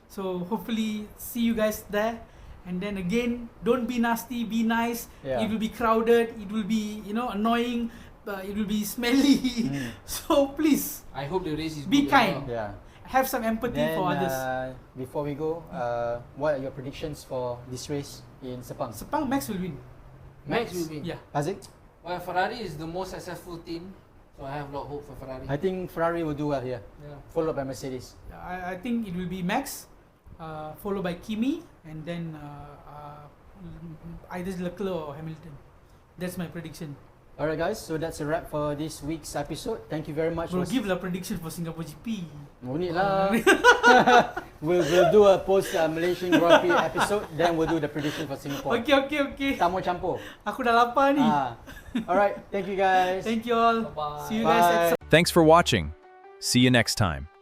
Speaker 2: So hopefully see you guys there. And then again, don't be nasty, be nice.
Speaker 4: Yeah.
Speaker 2: It will be crowded, it will be, annoying, it will be smelly. So please
Speaker 3: I hope the race is
Speaker 2: Be
Speaker 3: good as
Speaker 2: kind.
Speaker 3: well.
Speaker 4: Yeah.
Speaker 2: have some empathy
Speaker 4: Then,
Speaker 2: for others.
Speaker 4: before we go, what are your predictions for this race in Sepang?
Speaker 2: Sepang Max will win.
Speaker 3: Max will win.
Speaker 2: Yeah.
Speaker 4: Haziq?
Speaker 3: Well, Ferrari is the most successful team, so I have a lot of hope for Ferrari.
Speaker 4: I think Ferrari will do well here,
Speaker 3: Yeah.
Speaker 4: followed by Mercedes.
Speaker 2: I think it will be Max, followed by Kimi, and then either Leclerc or Hamilton. That's my prediction.
Speaker 4: Alright guys, so that's a wrap for this week's episode. Thank you very much.
Speaker 2: Bro, give lah prediction for Singapore GP.
Speaker 4: No need lah. we'll do a post Malaysian Grand Prix episode, then we'll do the prediction for Singapore.
Speaker 2: Okay.
Speaker 4: Tak mau campur.
Speaker 2: Aku dah lapar ni.
Speaker 4: Alright, thank you guys.
Speaker 2: Thank you all.
Speaker 3: Bye-bye.
Speaker 2: See you guys at
Speaker 4: Bye.
Speaker 1: Thanks for watching. See you next time.